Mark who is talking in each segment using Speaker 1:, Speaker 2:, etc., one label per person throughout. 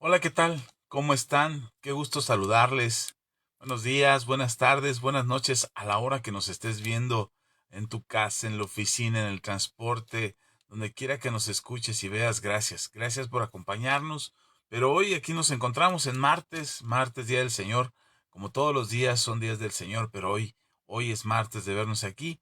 Speaker 1: Hola, ¿qué tal? ¿Cómo están? Qué gusto saludarles. Buenos días, buenas tardes, buenas noches a la hora que nos estés viendo en tu casa, en la oficina, en el transporte, donde quiera que nos escuches y veas. Gracias. Gracias por acompañarnos. Pero hoy aquí nos encontramos en martes, Día del Señor. Como todos los días son días del Señor, pero hoy es martes de vernos aquí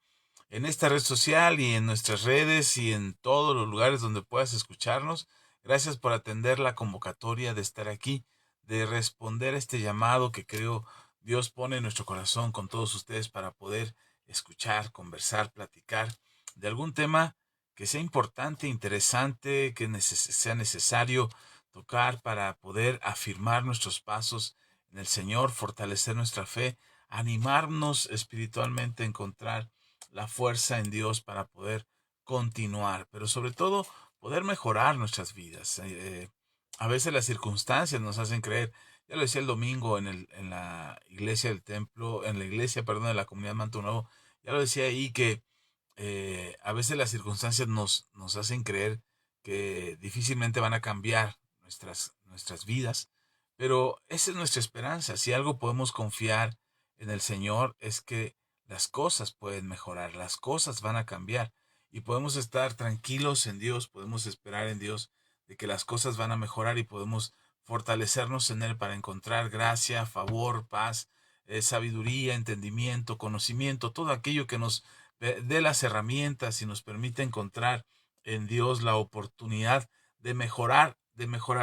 Speaker 1: en esta red social y en nuestras redes y en todos los lugares donde puedas escucharnos. Gracias por atender la convocatoria de estar aquí, de responder a este llamado que creo Dios pone en nuestro corazón con todos ustedes para poder escuchar, conversar, platicar de algún tema que sea importante, interesante, que sea necesario tocar para poder afirmar nuestros pasos en el Señor, fortalecer nuestra fe, animarnos espiritualmente a encontrar la fuerza en Dios para poder continuar, pero sobre todo poder mejorar nuestras vidas. A veces las circunstancias nos hacen creer, ya lo decía el domingo en la iglesia del templo, en la iglesia, perdón, de la comunidad Manto Nuevo, ya lo decía ahí que a veces las circunstancias nos hacen creer que difícilmente van a cambiar nuestras vidas, pero esa es nuestra esperanza. Si algo podemos confiar en el Señor es que las cosas pueden mejorar, las cosas van a cambiar y podemos estar tranquilos en Dios, podemos esperar en Dios de que las cosas van a mejorar y podemos fortalecernos en Él para encontrar gracia, favor, paz, sabiduría, entendimiento, conocimiento, todo aquello que nos dé las herramientas y nos permite encontrar en Dios la oportunidad de mejorar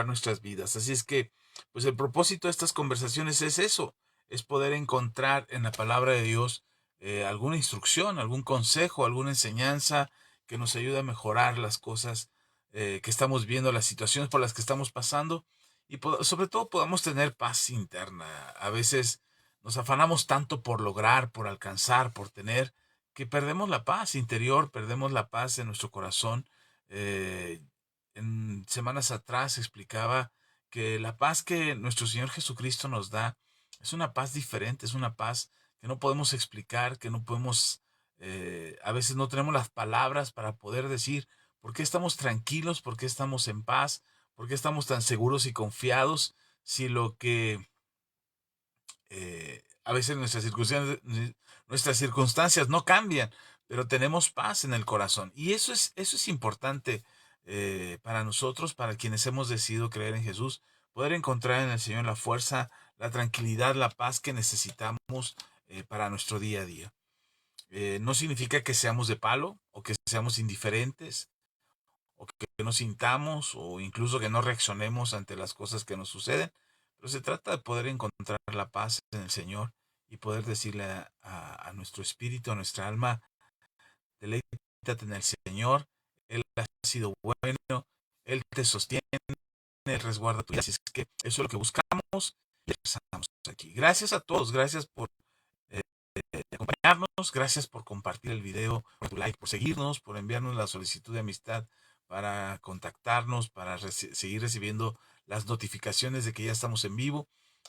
Speaker 1: nuestras vidas. Así es que, pues el propósito de estas conversaciones es eso, es poder encontrar en la palabra de Dios alguna instrucción, algún consejo, alguna enseñanza que nos ayude a mejorar las cosas que estamos viendo, las situaciones por las que estamos pasando y sobre todo podamos tener paz interna. A veces nos afanamos tanto por lograr, por alcanzar, por tener, que perdemos la paz interior, perdemos la paz en nuestro corazón. Eh, en semanas atrás explicaba que la paz que nuestro Señor Jesucristo nos da es una paz diferente, es una paz que no podemos explicar, que no podemos, a veces no tenemos las palabras para poder decir por qué estamos tranquilos, por qué estamos en paz, por qué estamos tan seguros y confiados si lo que a veces nuestras circunstancias no cambian, pero tenemos paz en el corazón. Y eso es importante para nosotros, para quienes hemos decidido creer en Jesús, poder encontrar en el Señor la fuerza, la tranquilidad, la paz que necesitamos para nuestro día a día. No significa que seamos de palo o que seamos indiferentes o que no sintamos o incluso que no reaccionemos ante las cosas que nos suceden, pero se trata de poder encontrar la paz en el Señor y poder decirle a nuestro espíritu, a nuestra alma, deleítate en el Señor, Él ha sido bueno, Él te sostiene, Él resguarda tu vida. Así es que eso es lo que buscamos y empezamos aquí. Gracias a todos, gracias por eh, acompañarnos, gracias por compartir el video, por tu like, por seguirnos, por enviarnos la solicitud de amistad para contactarnos, para seguir recibiendo las notificaciones de que ya estamos en vivo.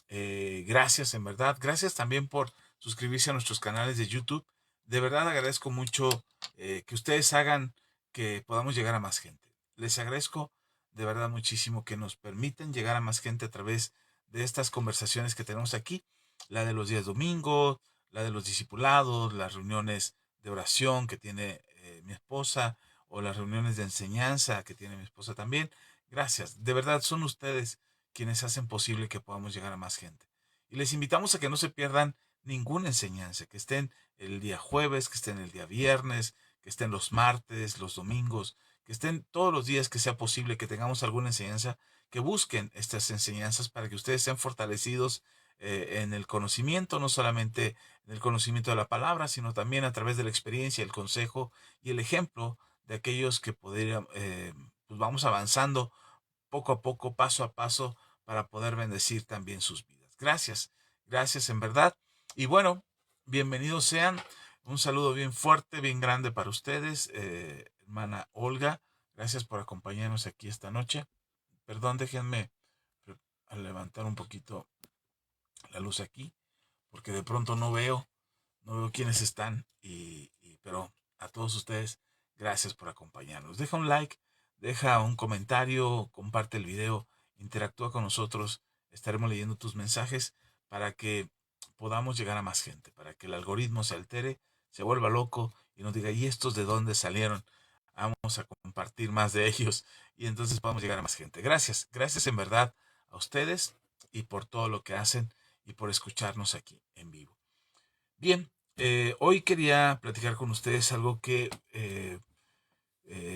Speaker 1: Gracias, en verdad. Gracias también por suscribirse a nuestros canales de YouTube. De verdad agradezco mucho que ustedes hagan que podamos llegar a más gente. Les agradezco de verdad muchísimo que nos permiten llegar a más gente a través de estas conversaciones que tenemos aquí, la de los días domingos, la de los discipulados, las reuniones de oración que tiene mi esposa o las reuniones de enseñanza que tiene mi esposa también. Gracias. De verdad, son ustedes quienes hacen posible que podamos llegar a más gente. Y les invitamos a que no se pierdan ninguna enseñanza, que estén el día jueves, que estén el día viernes, que estén los martes, los domingos, que estén todos los días que sea posible que tengamos alguna enseñanza, que busquen estas enseñanzas para que ustedes sean fortalecidos en el conocimiento, no solamente en el conocimiento de la palabra, sino también a través de la experiencia, el consejo y el ejemplo de aquellos que podrían, pues vamos avanzando poco a poco, paso a paso, para poder bendecir también sus vidas. Gracias, gracias en verdad. Y bueno, bienvenidos sean. Un saludo bien fuerte, bien grande para ustedes, hermana Olga. Gracias por acompañarnos aquí esta noche. Perdón, déjenme levantar un poquito la luz aquí, porque de pronto no veo quiénes están, pero a todos ustedes, gracias por acompañarnos. Deja un like, deja un comentario, comparte el video interactúa con nosotros, estaremos leyendo tus mensajes para que podamos llegar a más gente, para que el algoritmo se altere, se vuelva loco y nos diga, ¿y estos de dónde salieron? Vamos a compartir más de ellos y entonces podamos llegar a más gente. Gracias, gracias en verdad a ustedes y por todo lo que hacen y por escucharnos aquí en vivo. Bien, hoy quería platicar con ustedes algo que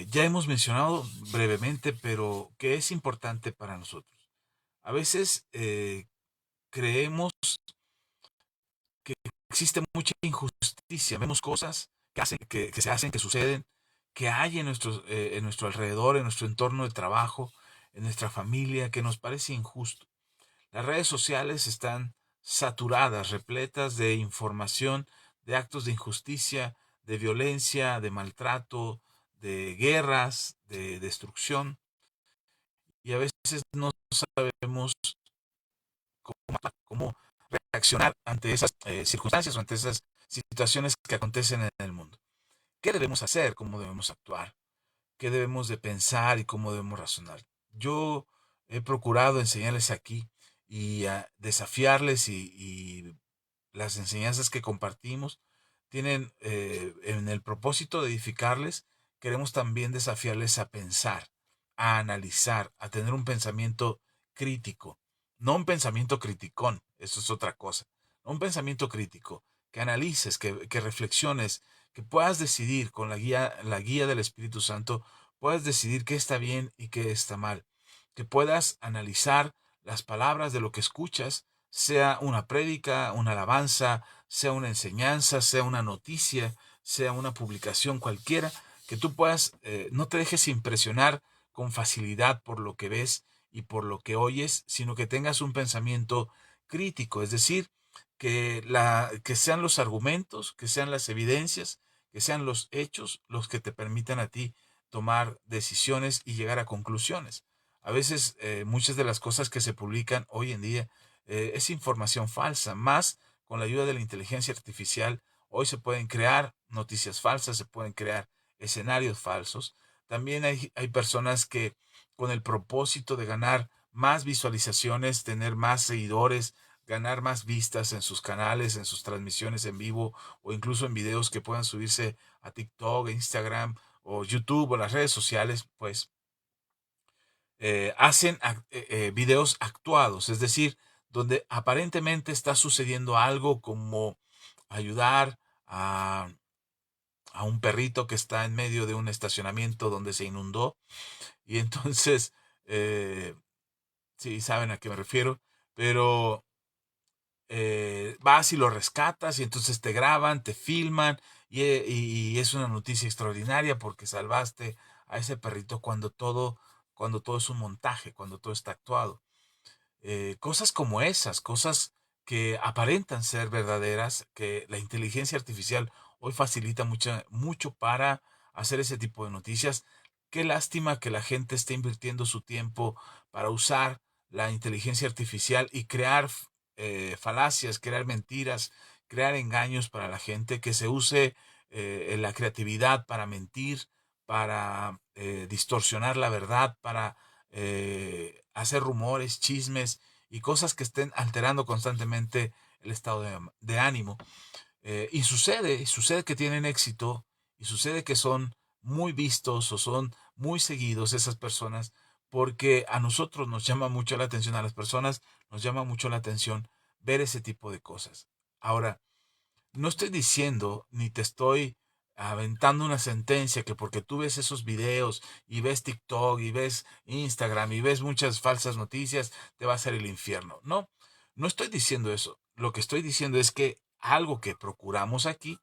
Speaker 1: ya hemos mencionado brevemente, pero que es importante para nosotros. A veces creemos que existe mucha injusticia, vemos cosas que se hacen, que suceden, que hay en nuestro alrededor, en nuestro entorno de trabajo, en nuestra familia, que nos parece injusto. Las redes sociales están saturadas, repletas de información, de actos de injusticia, de violencia, de maltrato, de guerras, de destrucción, y a veces no sabemos cómo reaccionar ante esas circunstancias o ante esas situaciones que acontecen en el mundo. ¿Qué debemos hacer? ¿Cómo debemos actuar? ¿Qué debemos de pensar y cómo debemos razonar? Yo he procurado enseñarles aquí y desafiarles y las enseñanzas que compartimos tienen en el propósito de edificarles, queremos también desafiarles a pensar, a analizar, a tener un pensamiento crítico, no un pensamiento criticón, eso es otra cosa, un pensamiento crítico, que analices, que reflexiones, que puedas decidir con la guía del Espíritu Santo, puedas decidir qué está bien y qué está mal, que puedas analizar las palabras de lo que escuchas, sea una prédica, una alabanza, sea una enseñanza, sea una noticia, sea una publicación cualquiera, que tú puedas, no te dejes impresionar con facilidad por lo que ves y por lo que oyes, sino que tengas un pensamiento crítico, es decir, que sean los argumentos, que sean las evidencias, que sean los hechos los que te permitan a ti tomar decisiones y llegar a conclusiones. A veces muchas de las cosas que se publican hoy en día es información falsa, más con la ayuda de la inteligencia artificial. Hoy se pueden crear noticias falsas, se pueden crear escenarios falsos. También hay personas que con el propósito de ganar más visualizaciones, tener más seguidores, ganar más vistas en sus canales, en sus transmisiones en vivo o incluso en videos que puedan subirse a TikTok, Instagram o YouTube o las redes sociales, pues hacen videos actuados, es decir, donde aparentemente está sucediendo algo como ayudar a un perrito que está en medio de un estacionamiento donde se inundó y entonces, sí, saben a qué me refiero, pero vas y lo rescatas y entonces te graban, te filman y es una noticia extraordinaria porque salvaste a ese perrito cuando todo es un montaje, cuando todo está actuado. Cosas como esas, cosas que aparentan ser verdaderas, que la inteligencia artificial hoy facilita mucho para hacer ese tipo de noticias. Qué lástima que la gente esté invirtiendo su tiempo para usar la inteligencia artificial y crear falacias, crear mentiras, crear engaños para la gente, que se use la creatividad para mentir, para distorsionar la verdad, para hacer rumores, chismes y cosas que estén alterando constantemente el estado de ánimo. Y sucede que tienen éxito y sucede que son muy vistos o son muy seguidos esas personas porque a nosotros nos llama mucho la atención, a las personas nos llama mucho la atención ver ese tipo de cosas. Ahora, no estoy diciendo ni te estoy aventando una sentencia que porque tú ves esos videos y ves TikTok y ves Instagram y ves muchas falsas noticias, te va a hacer el infierno. No, no estoy diciendo eso. Lo que estoy diciendo es que algo que procuramos aquí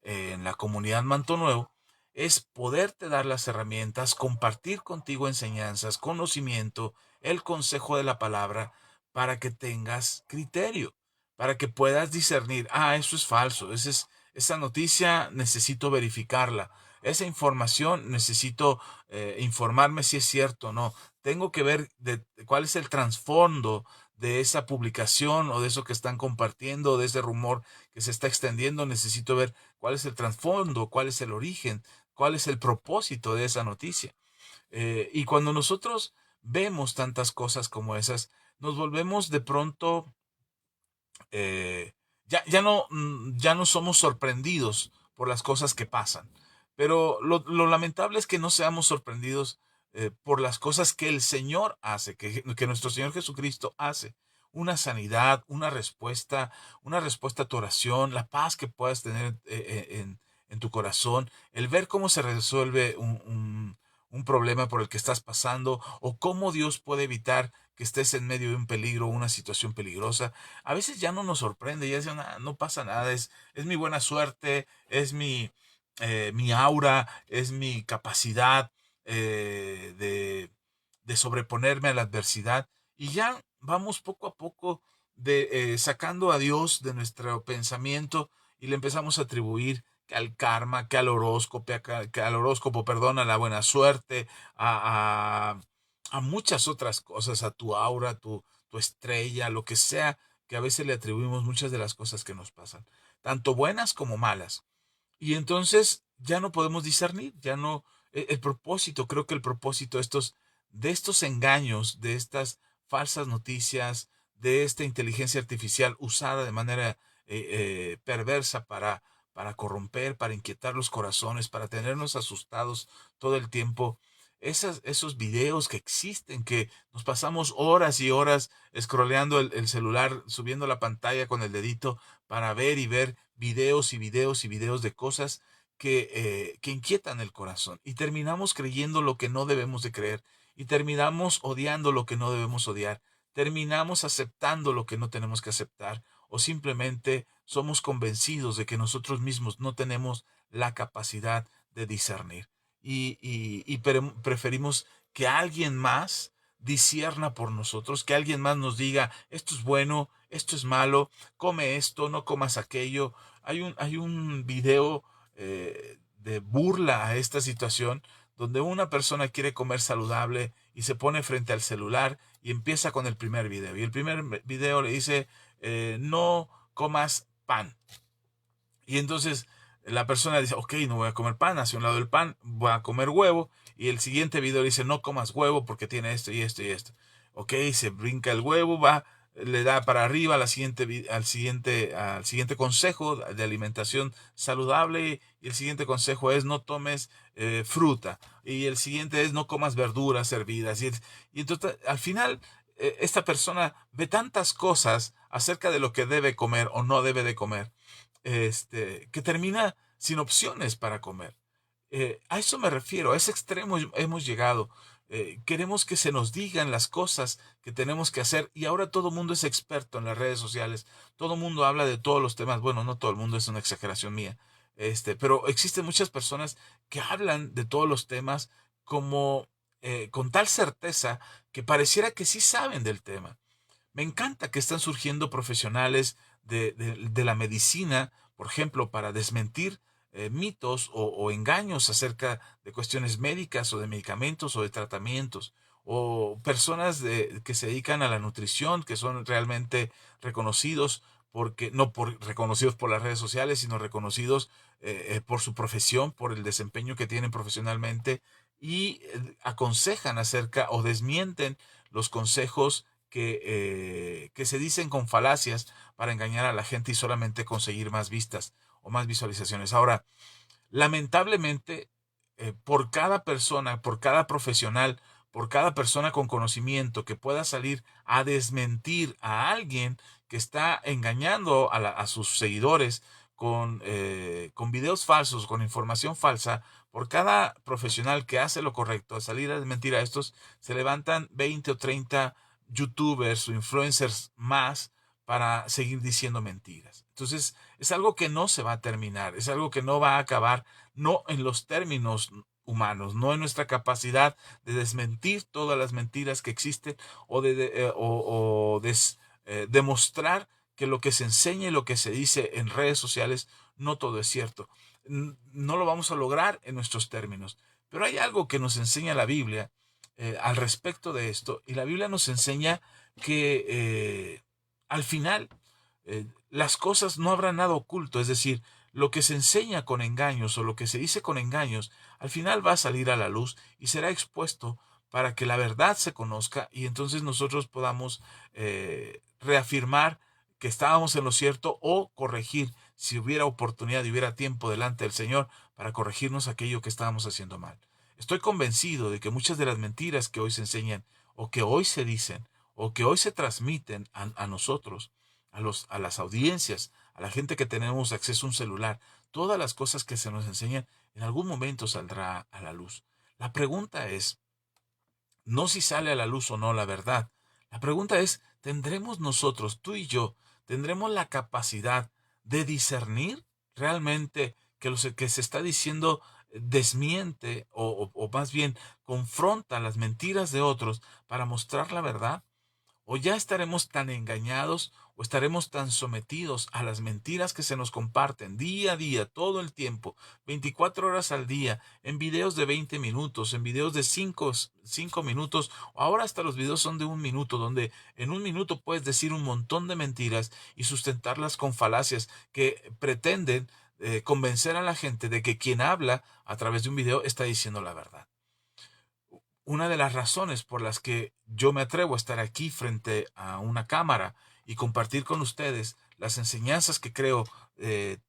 Speaker 1: en la comunidad Manto Nuevo es poderte dar las herramientas, compartir contigo enseñanzas, conocimiento, el consejo de la palabra para que tengas criterio, para que puedas discernir, eso es falso, esa noticia necesito verificarla, esa información necesito informarme si es cierto o no. Tengo que ver cuál es el trasfondo de esa publicación o de eso que están compartiendo, de ese rumor que se está extendiendo. Necesito ver cuál es el trasfondo, cuál es el origen, cuál es el propósito de esa noticia. Y cuando nosotros vemos tantas cosas como esas, nos volvemos de pronto, eh, ya no somos sorprendidos por las cosas que pasan. Pero lo lamentable es que no seamos sorprendidos por las cosas que el Señor hace, que nuestro Señor Jesucristo hace. Una sanidad, una respuesta a tu oración, la paz que puedas tener en tu corazón, el ver cómo se resuelve un problema por el que estás pasando o cómo Dios puede evitar que estés en medio de un peligro, una situación peligrosa. A veces ya no nos sorprende, ya decimos, "Ah, no pasa nada, es mi buena suerte, es mi aura, es mi capacidad de sobreponerme a la adversidad". Y ya vamos poco a poco sacando a Dios de nuestro pensamiento y le empezamos a atribuir que al karma, que al horóscopo, perdón, a la buena suerte, a, a muchas otras cosas, a tu aura, tu estrella, lo que sea, que a veces le atribuimos muchas de las cosas que nos pasan, tanto buenas como malas. Y entonces ya no podemos discernir, ya no, el propósito, creo que el propósito de estos engaños, de estas falsas noticias, de esta inteligencia artificial usada de manera perversa para corromper, para inquietar los corazones, para tenernos asustados todo el tiempo. Esos videos que existen, que nos pasamos horas y horas scrolleando el celular, subiendo la pantalla con el dedito para ver y ver videos y videos y videos de cosas que inquietan el corazón. Y terminamos creyendo lo que no debemos de creer. Y terminamos odiando lo que no debemos odiar. Terminamos aceptando lo que no tenemos que aceptar. O simplemente somos convencidos de que nosotros mismos no tenemos la capacidad de discernir. Preferimos que alguien más discierna por nosotros, que alguien más nos diga, esto es bueno, esto es malo, come esto, no comas aquello. Hay un video de burla a esta situación donde una persona quiere comer saludable y se pone frente al celular y empieza con el primer video. Y el primer video le dice, no comas pan. Y entonces la persona dice, ok, no voy a comer pan, hacia un lado del pan, voy a comer huevo. Y el siguiente video dice, no comas huevo porque tiene esto y esto y esto. Ok, se brinca el huevo, va, le da para arriba a al siguiente consejo de alimentación saludable. Y el siguiente consejo es no tomes fruta. Y el siguiente es no comas verduras hervidas. Y entonces al final esta persona ve tantas cosas acerca de lo que debe comer o no debe de comer, que termina sin opciones para comer. A eso me refiero, a ese extremo hemos llegado. Queremos que se nos digan las cosas que tenemos que hacer y ahora todo el mundo es experto en las redes sociales. Todo el mundo habla de todos los temas. Bueno, no todo el mundo, es una exageración mía. Pero existen muchas personas que hablan de todos los temas como con tal certeza que pareciera que sí saben del tema. Me encanta que están surgiendo profesionales de la medicina, por ejemplo, para desmentir mitos o engaños acerca de cuestiones médicas o de medicamentos o de tratamientos, o personas que se dedican a la nutrición, que son realmente reconocidos, porque no reconocidos por las redes sociales, sino reconocidos por su profesión, por el desempeño que tienen profesionalmente, y aconsejan acerca o desmienten los consejos que se dicen con falacias para engañar a la gente y solamente conseguir más vistas o más visualizaciones. Ahora, lamentablemente, por cada persona, por cada profesional, por cada persona con conocimiento que pueda salir a desmentir a alguien que está engañando a sus seguidores con videos falsos, con información falsa, por cada profesional que hace lo correcto, a salir a desmentir a estos, se levantan 20 o 30 youtubers o influencers más para seguir diciendo mentiras. Entonces, es algo que no se va a terminar, es algo que no va a acabar, no en los términos humanos, no en nuestra capacidad de desmentir todas las mentiras que existen o demostrar que lo que se enseña y lo que se dice en redes sociales no todo es cierto. No lo vamos a lograr en nuestros términos, pero hay algo que nos enseña la Biblia al respecto de esto, y la Biblia nos enseña que al final las cosas no habrán nada oculto, es decir, lo que se enseña con engaños o lo que se dice con engaños, al final va a salir a la luz y será expuesto para que la verdad se conozca y entonces nosotros podamos reafirmar que estábamos en lo cierto o corregir si hubiera oportunidad y hubiera tiempo delante del Señor para corregirnos aquello que estábamos haciendo mal. Estoy convencido de que muchas de las mentiras que hoy se enseñan o que hoy se dicen o que hoy se transmiten a nosotros, a las audiencias, a la gente que tenemos acceso a un celular, todas las cosas que se nos enseñan en algún momento saldrá a la luz. La pregunta es, no si sale a la luz o no la verdad. La pregunta es, ¿tendremos nosotros, tú y yo, tendremos la capacidad de discernir realmente que lo que se está diciendo desmiente o más bien confronta las mentiras de otros para mostrar la verdad? ¿O ya estaremos tan engañados o estaremos tan sometidos a las mentiras que se nos comparten día a día, todo el tiempo, 24 horas al día, en videos de 20 minutos, en videos de 5 minutos, o ahora hasta los videos son de 1 minuto, donde en 1 minuto puedes decir un montón de mentiras y sustentarlas con falacias que pretenden convencer a la gente de que quien habla a través de un video está diciendo la verdad? Una de las razones por las que yo me atrevo a estar aquí frente a una cámara y compartir con ustedes las enseñanzas que creo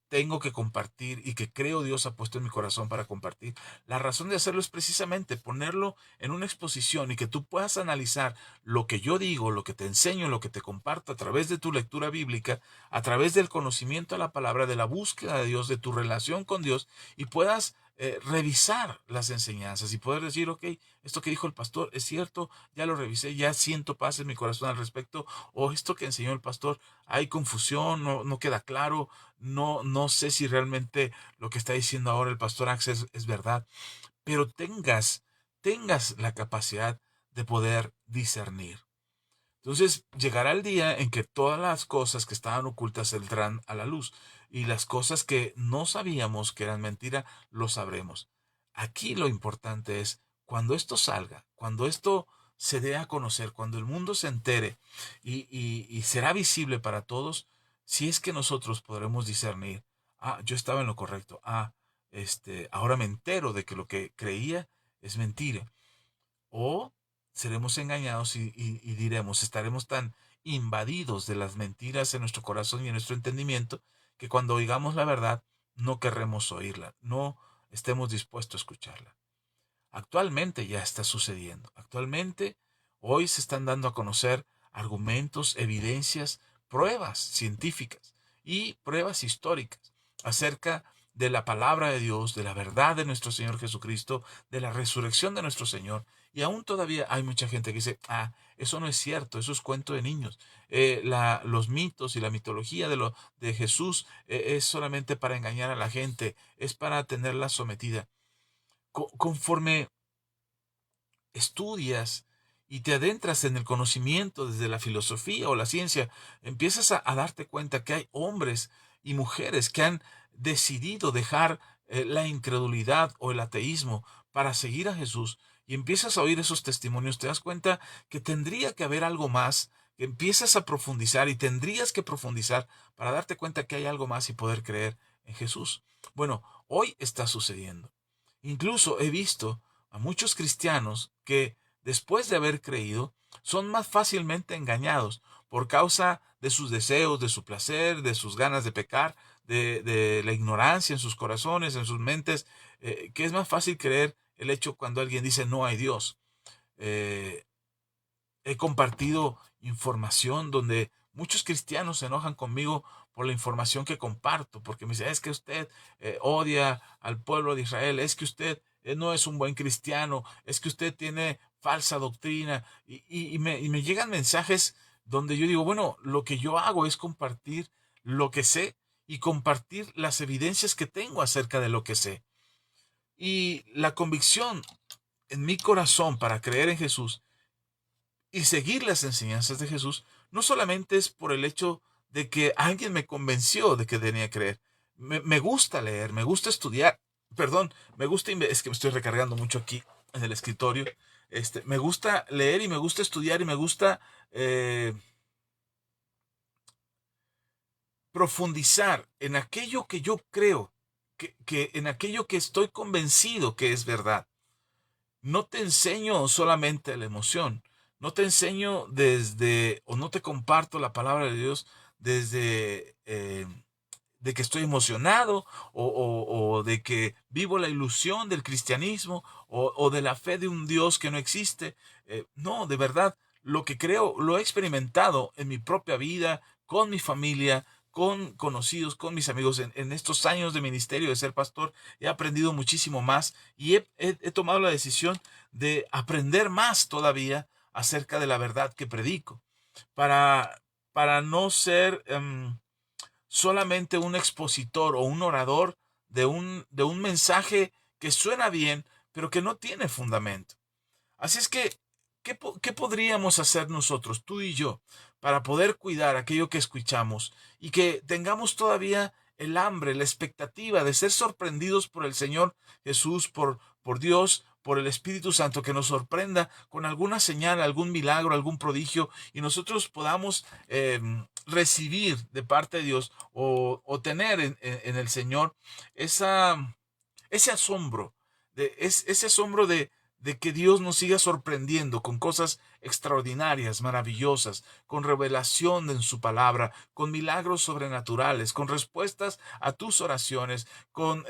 Speaker 1: tengo que compartir y que creo Dios ha puesto en mi corazón para compartir. La razón de hacerlo es precisamente ponerlo en una exposición y que tú puedas analizar lo que yo digo, lo que te enseño, lo que te comparto a través de tu lectura bíblica, a través del conocimiento de la palabra, de la búsqueda de Dios, de tu relación con Dios, y puedas revisar las enseñanzas y poder decir, ok, esto que dijo el pastor es cierto, ya lo revisé, ya siento paz en mi corazón al respecto, o esto que enseñó el pastor, hay confusión, no queda claro, no sé si realmente lo que está diciendo ahora el pastor Axel es verdad, pero tengas la capacidad de poder discernir. Entonces llegará el día en que todas las cosas que estaban ocultas saldrán a la luz y las cosas que no sabíamos que eran mentira, lo sabremos. Aquí lo importante es cuando esto salga, cuando esto se dé a conocer, cuando el mundo se entere y será visible para todos, si es que nosotros podremos discernir, yo estaba en lo correcto, ahora me entero de que lo que creía es mentira. O seremos engañados y diremos, estaremos tan invadidos de las mentiras en nuestro corazón y en nuestro entendimiento que cuando oigamos la verdad no querremos oírla, no estemos dispuestos a escucharla. Actualmente ya está sucediendo. Actualmente hoy se están dando a conocer argumentos, evidencias, pruebas científicas y pruebas históricas acerca de la palabra de Dios, de la verdad de nuestro Señor Jesucristo, de la resurrección de nuestro Señor. Y aún todavía hay mucha gente que dice, eso no es cierto, eso es cuento de niños. Los mitos y la mitología de Jesús es solamente para engañar a la gente, es para tenerla sometida. Conforme estudias y te adentras en el conocimiento desde la filosofía o la ciencia, empiezas a darte cuenta que hay hombres y mujeres que han decidido dejar la incredulidad o el ateísmo para seguir a Jesús y empiezas a oír esos testimonios, te das cuenta que tendría que haber algo más, que empiezas a profundizar y tendrías que profundizar para darte cuenta que hay algo más y poder creer en Jesús. Bueno, hoy está sucediendo. Incluso he visto a muchos cristianos que después de haber creído son más fácilmente engañados por causa de sus deseos, de su placer, de sus ganas de pecar, de la ignorancia en sus corazones, en sus mentes, que es más fácil creer el hecho cuando alguien dice no hay Dios. Eh, He compartido información donde muchos cristianos se enojan conmigo por la información que comparto, porque me dicen, es que usted odia al pueblo de Israel, es que usted no es un buen cristiano, es que usted tiene falsa doctrina, y me llegan mensajes donde yo digo, bueno, lo que yo hago es compartir lo que sé y compartir las evidencias que tengo acerca de lo que sé. Y la convicción en mi corazón para creer en Jesús y seguir las enseñanzas de Jesús no solamente es por el hecho de que alguien me convenció de que tenía que creer. Me gusta leer, me gusta estudiar, perdón, es que me estoy recargando mucho aquí en el escritorio. Me gusta leer y me gusta estudiar y me gusta profundizar en aquello que yo creo, que en aquello que estoy convencido que es verdad. no te enseño solamente la emoción, no te enseño o no te comparto la palabra de Dios desde de que estoy emocionado o de que vivo la ilusión del cristianismo o de la fe de un Dios que no existe. No, de verdad, lo que creo lo he experimentado en mi propia vida, con mi familia, con conocidos, con mis amigos. En estos años de ministerio, de ser pastor, he aprendido muchísimo más y he tomado la decisión de aprender más todavía acerca de la verdad que predico, para, para no ser solamente un expositor o un orador de un mensaje que suena bien, pero que no tiene fundamento. Así es que, ¿qué podríamos hacer nosotros, tú y yo, para poder cuidar aquello que escuchamos y que tengamos todavía el hambre, la expectativa de ser sorprendidos por el Señor Jesús, por Dios, por el Espíritu Santo, que nos sorprenda con alguna señal, algún milagro, algún prodigio, y nosotros podamos recibir de parte de Dios o tener en el Señor ese asombro, ese asombro de que Dios nos siga sorprendiendo con cosas extraordinarias, maravillosas, con revelación en su palabra, con milagros sobrenaturales, con respuestas a tus oraciones, con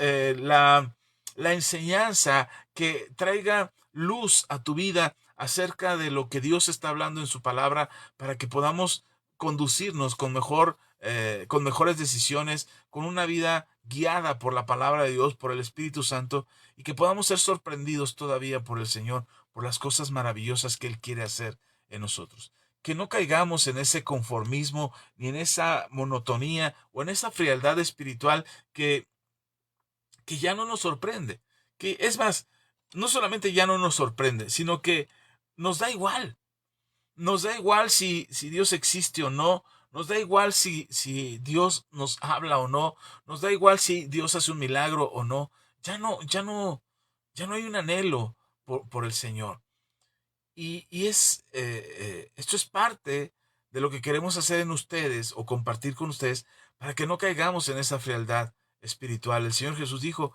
Speaker 1: la enseñanza que traiga luz a tu vida acerca de lo que Dios está hablando en su palabra, para que podamos conducirnos con mejores decisiones, con una vida guiada por la palabra de Dios, por el Espíritu Santo, y que podamos ser sorprendidos todavía por el Señor, por las cosas maravillosas que Él quiere hacer en nosotros. Que no caigamos en ese conformismo, ni en esa monotonía o en esa frialdad espiritual que ya no nos sorprende. Que es más, no solamente ya no nos sorprende, sino que nos da igual. Nos da igual si Dios existe o no. Nos da igual si Dios nos habla o no. Nos da igual si Dios hace un milagro o no. Ya no hay un anhelo por el Señor. Esto es parte de lo que queremos hacer en ustedes o compartir con ustedes para que no caigamos en esa frialdad espiritual. El Señor Jesús dijo,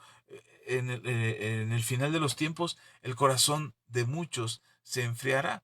Speaker 1: en el final de los tiempos, el corazón de muchos se enfriará.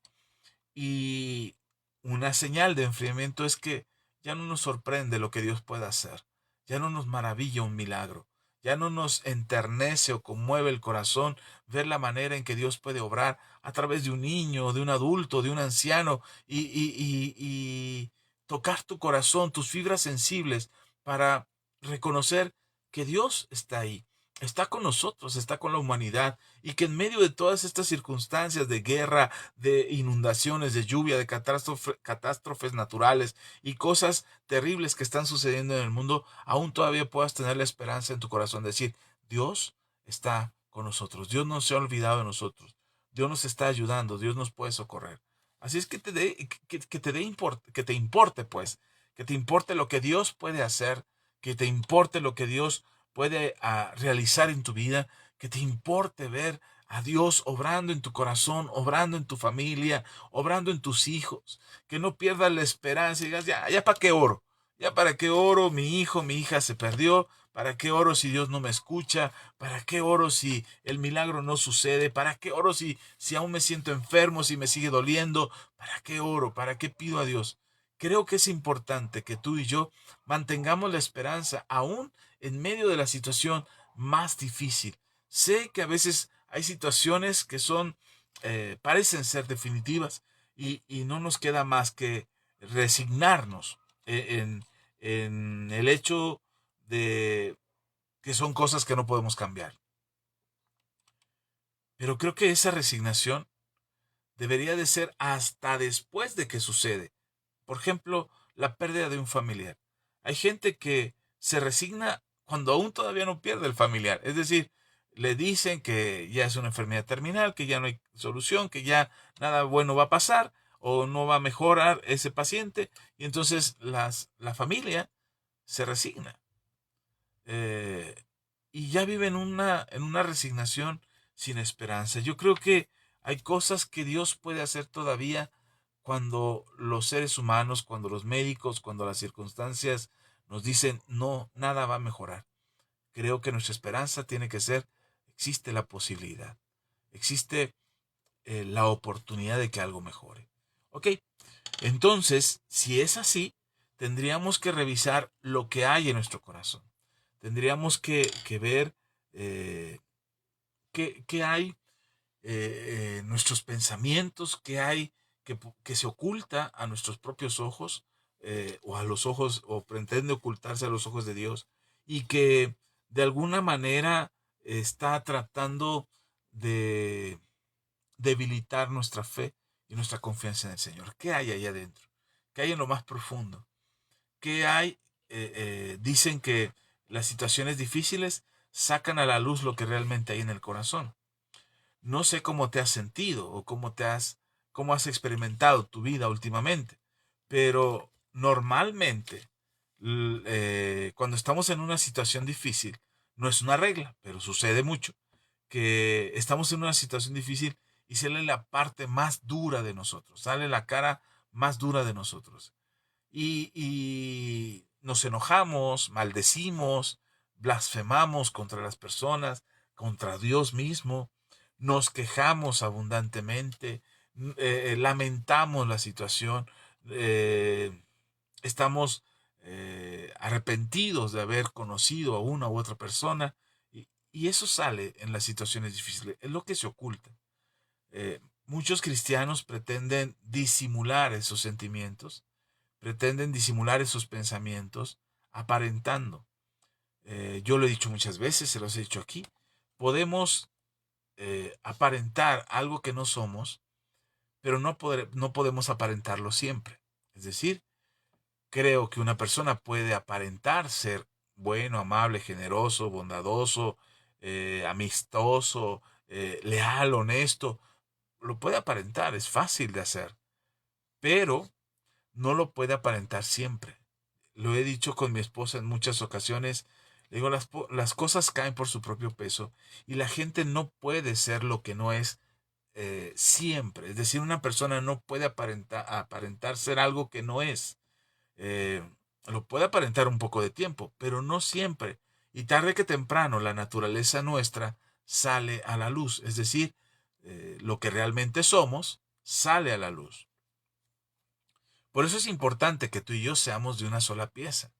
Speaker 1: Y una señal de enfriamiento es que ya no nos sorprende lo que Dios pueda hacer, ya no nos maravilla un milagro, ya no nos enternece o conmueve el corazón ver la manera en que Dios puede obrar a través de un niño, de un adulto, de un anciano y tocar tu corazón, tus fibras sensibles para reconocer que Dios está ahí, está con nosotros, está con la humanidad y que en medio de todas estas circunstancias de guerra, de inundaciones, de lluvia, de catástrofes naturales y cosas terribles que están sucediendo en el mundo, aún todavía puedas tener la esperanza en tu corazón, decir, Dios está con nosotros, Dios no se ha olvidado de nosotros, Dios nos está ayudando, Dios nos puede socorrer. Así es que que te importe, pues, que te importe lo que Dios puede hacer, que te importe lo que Dios puede realizar en tu vida, que te importe ver a Dios obrando en tu corazón, obrando en tu familia, obrando en tus hijos, que no pierdas la esperanza y digas, ya para qué oro, ya para qué oro, mi hijo, mi hija se perdió, para qué oro si Dios no me escucha, para qué oro si el milagro no sucede, para qué oro si aún me siento enfermo, si me sigue doliendo, para qué oro, para qué pido a Dios. Creo que es importante que tú y yo mantengamos la esperanza aún en medio de la situación más difícil. Sé que a veces hay situaciones que parecen ser definitivas y no nos queda más que resignarnos en el hecho de que son cosas que no podemos cambiar. Pero creo que esa resignación debería de ser hasta después de que sucede. Por ejemplo, la pérdida de un familiar. Hay gente que se resigna cuando aún todavía no pierde el familiar. Es decir, le dicen que ya es una enfermedad terminal, que ya no hay solución, que ya nada bueno va a pasar o no va a mejorar ese paciente. Y entonces la familia se resigna. Eh, y ya vive en una resignación sin esperanza. Yo creo que hay cosas que Dios puede hacer todavía cuando los seres humanos, cuando los médicos, cuando las circunstancias nos dicen no, nada va a mejorar. Creo que nuestra esperanza tiene que ser, existe la posibilidad, existe la oportunidad de que algo mejore. ¿Ok? Entonces, si es así, tendríamos que revisar lo que hay en nuestro corazón. Tendríamos que ver qué hay en nuestros pensamientos, qué hay que se oculta a nuestros propios ojos, o a los ojos, o pretende ocultarse a los ojos de Dios, y que de alguna manera está tratando de debilitar nuestra fe y nuestra confianza en el Señor. ¿Qué hay ahí adentro? ¿Qué hay en lo más profundo? ¿Qué hay? Dicen que las situaciones difíciles sacan a la luz lo que realmente hay en el corazón. No sé cómo te has sentido o cómo has experimentado tu vida últimamente, pero normalmente cuando estamos en una situación difícil, no es una regla, pero sucede mucho, que estamos en una situación difícil y sale la parte más dura de nosotros, sale la cara más dura de nosotros. Y nos enojamos, maldecimos, blasfemamos contra las personas, contra Dios mismo, nos quejamos abundantemente, lamentamos la situación, eh, estamos arrepentidos de haber conocido a una u otra persona, y eso sale en las situaciones difíciles, es lo que se oculta. Muchos cristianos pretenden disimular esos sentimientos, pretenden disimular esos pensamientos, aparentando. Yo lo he dicho muchas veces, se los he dicho aquí, podemos aparentar algo que no somos, pero no podemos aparentarlo siempre. Es decir, creo que una persona puede aparentar ser bueno, amable, generoso, bondadoso, amistoso, leal, honesto. Lo puede aparentar, es fácil de hacer, pero no lo puede aparentar siempre. Lo he dicho con mi esposa en muchas ocasiones. Le digo, las cosas caen por su propio peso y la gente no puede ser lo que no es siempre. Es decir, una persona no puede aparentar ser algo que no es. Eh, lo puede aparentar un poco de tiempo, pero no siempre. Y tarde que temprano la naturaleza nuestra sale a la luz. Es decir, lo que realmente somos sale a la luz. Por eso es importante que tú y yo seamos de una sola pieza,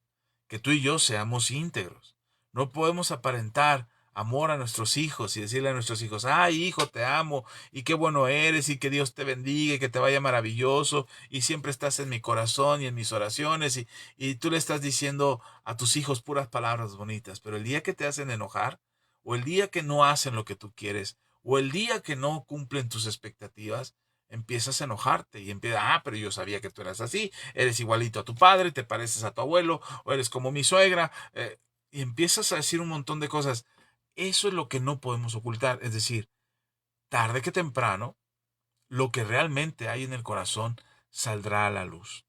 Speaker 1: que tú y yo seamos íntegros. No podemos aparentar amor a nuestros hijos y decirle a nuestros hijos, ay hijo, te amo, y qué bueno eres, y que Dios te bendiga, y que te vaya maravilloso, y siempre estás en mi corazón y en mis oraciones, y tú le estás diciendo a tus hijos puras palabras bonitas, pero el día que te hacen enojar, o el día que no hacen lo que tú quieres, o el día que no cumplen tus expectativas, empiezas a enojarte y empiezas, pero yo sabía que tú eras así, eres igualito a tu padre, te pareces a tu abuelo, o eres como mi suegra, y empiezas a decir un montón de cosas. Eso es lo que no podemos ocultar, es decir, tarde que temprano, lo que realmente hay en el corazón saldrá a la luz.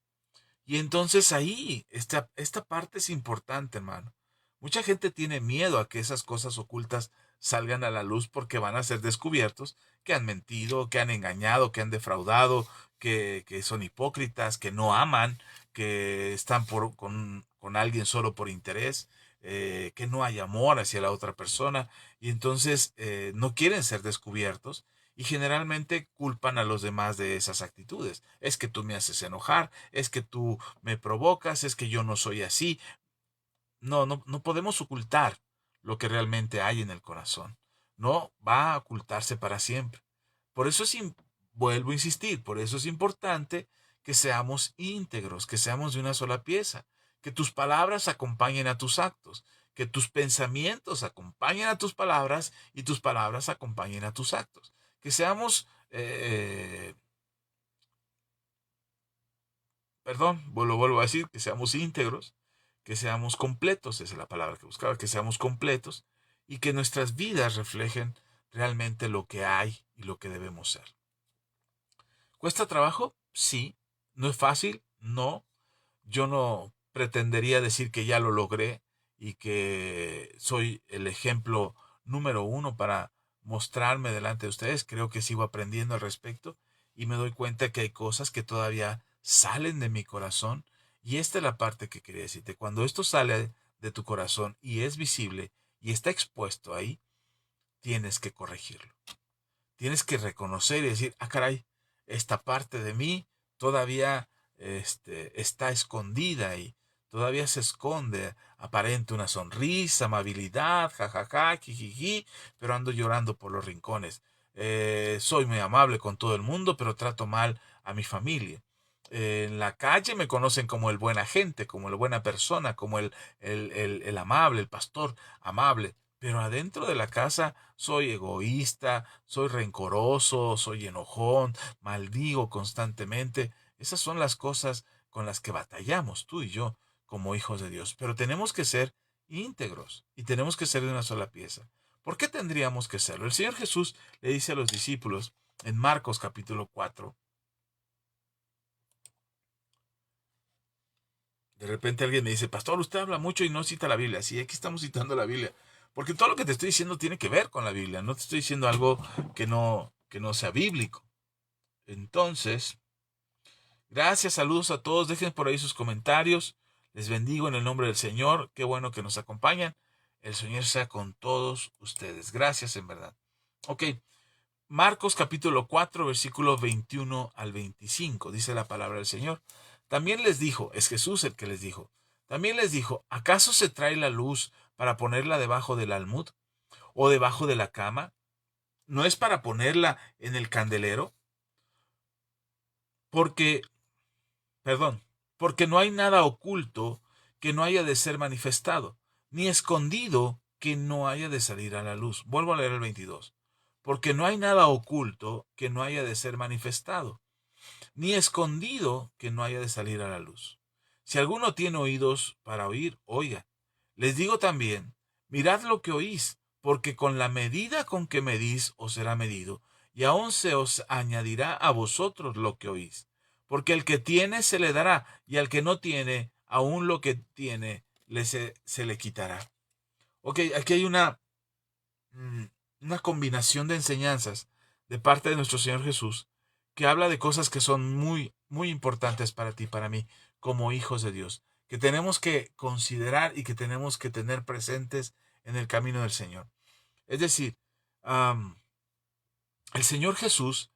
Speaker 1: Y entonces ahí, esta parte es importante, hermano. Mucha gente tiene miedo a que esas cosas ocultas salgan a la luz porque van a ser descubiertos, que han mentido, que han engañado, que han defraudado, que son hipócritas, que no aman, que están con alguien solo por interés, que no hay amor hacia la otra persona, y entonces no quieren ser descubiertos y generalmente culpan a los demás de esas actitudes. Es que tú me haces enojar, es que tú me provocas, es que yo no soy así. No podemos ocultar lo que realmente hay en el corazón. No va a ocultarse para siempre. Por eso vuelvo a insistir, por eso es importante que seamos íntegros, que seamos de una sola pieza, que tus palabras acompañen a tus actos, que tus pensamientos acompañen a tus palabras y tus palabras acompañen a tus actos. Que seamos, perdón, lo vuelvo a decir, que seamos íntegros, que seamos completos, esa es la palabra que buscaba, que seamos completos y que nuestras vidas reflejen realmente lo que hay y lo que debemos ser. ¿Cuesta trabajo? Sí. ¿No es fácil? No. Yo no pretendería decir que ya lo logré y que soy el ejemplo número uno para mostrarme delante de ustedes. Creo que sigo aprendiendo al respecto y me doy cuenta que hay cosas que todavía salen de mi corazón. Y esta es la parte que quería decirte. Cuando esto sale de tu corazón y es visible y está expuesto ahí, tienes que corregirlo. tienes que reconocer y decir, ah, caray, esta parte de mí todavía está escondida y todavía se esconde, aparente una sonrisa, amabilidad, jajaja, jijiji, pero ando llorando por los rincones. Soy muy amable con todo el mundo, pero trato mal a mi familia. En la calle me conocen como el buena gente, como la buena persona, como el amable, el pastor amable. Pero adentro de la casa soy egoísta, soy rencoroso, soy enojón, maldigo constantemente. Esas son las cosas con las que batallamos tú y yo como hijos de Dios. Pero tenemos que ser íntegros y tenemos que ser de una sola pieza. ¿Por qué tendríamos que serlo? El Señor Jesús le dice a los discípulos en Marcos capítulo 4. De repente alguien me dice, pastor, usted habla mucho y no cita la Biblia. Sí, aquí estamos citando la Biblia. Porque todo lo que te estoy diciendo tiene que ver con la Biblia. No te estoy diciendo algo que no sea bíblico. Entonces, gracias, saludos a todos. Dejen por ahí sus comentarios. Les bendigo en el nombre del Señor. Qué bueno que nos acompañan. El Señor sea con todos ustedes. Gracias en verdad. Ok, Marcos capítulo 4, versículo 21 al 25. Dice la palabra del Señor. También les dijo, es Jesús el que les dijo. También les dijo, ¿acaso se trae la luz para ponerla debajo del almud o debajo de la cama? ¿No es para ponerla en el candelero? Porque Perdón, porque no hay nada oculto que no haya de ser manifestado, ni escondido que no haya de salir a la luz. Vuelvo a leer el 22. Porque no hay nada oculto que no haya de ser manifestado, ni escondido que no haya de salir a la luz. Si alguno tiene oídos para oír, oiga. Les digo también, mirad lo que oís, porque con la medida con que medís os será medido, y aún se os añadirá a vosotros lo que oís. Porque el que tiene se le dará, y al que no tiene, aún lo que tiene se le quitará. Ok, aquí hay mm, una combinación de enseñanzas de parte de nuestro Señor Jesús que habla de cosas que son muy, muy importantes para ti y para mí como hijos de Dios, que tenemos que considerar y que tenemos que tener presentes en el camino del Señor. Es decir, el Señor Jesús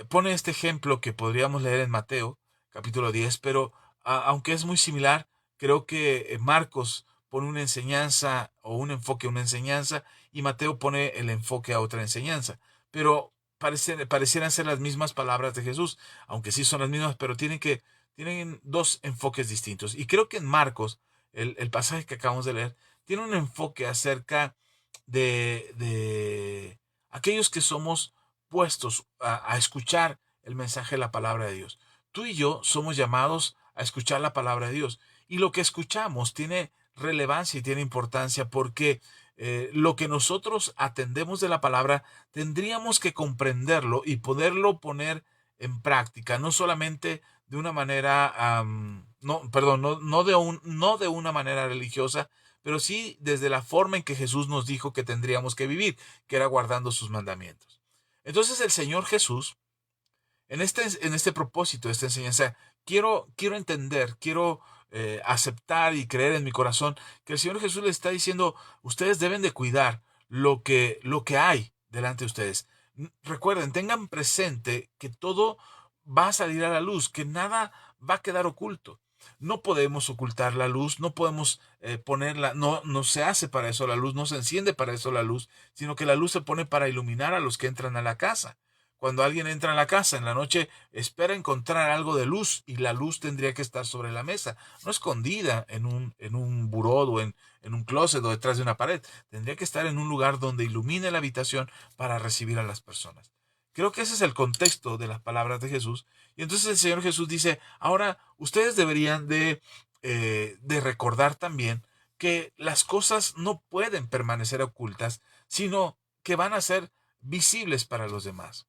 Speaker 1: pone este ejemplo que podríamos leer en Mateo, capítulo 10, pero aunque es muy similar, creo que Marcos pone una enseñanza o un enfoque a una enseñanza y Mateo pone el enfoque a otra enseñanza. Pero parecieran ser las mismas palabras de Jesús, aunque sí son las mismas, pero tienen dos enfoques distintos. Y creo que en Marcos, el pasaje que acabamos de leer, tiene un enfoque acerca de aquellos que somos puestos a escuchar el mensaje de la palabra de Dios. Tú y yo somos llamados a escuchar la palabra de Dios. Y lo que escuchamos tiene relevancia y tiene importancia porque lo que nosotros atendemos de la palabra tendríamos que comprenderlo y poderlo poner en práctica, no solamente de una manera, no, perdón, no de una manera religiosa, pero sí desde la forma en que Jesús nos dijo que tendríamos que vivir, que era guardando sus mandamientos. Entonces el Señor Jesús, en este propósito, esta enseñanza, quiero entender, quiero aceptar y creer en mi corazón que el Señor Jesús les está diciendo, ustedes deben de cuidar lo que hay delante de ustedes. Recuerden, tengan presente que todo va a salir a la luz, que nada va a quedar oculto. No podemos ocultar la luz, no podemos ponerla, no se hace para eso la luz, no se enciende para eso la luz, sino que la luz se pone para iluminar a los que entran a la casa. Cuando alguien entra a la casa en la noche, espera encontrar algo de luz y la luz tendría que estar sobre la mesa, no escondida en un buró o en un closet o detrás de una pared. Tendría que estar en un lugar donde ilumine la habitación para recibir a las personas. Creo que ese es el contexto de las palabras de Jesús. Y entonces el Señor Jesús dice, ahora ustedes deberían de recordar también que las cosas no pueden permanecer ocultas, sino que van a ser visibles para los demás.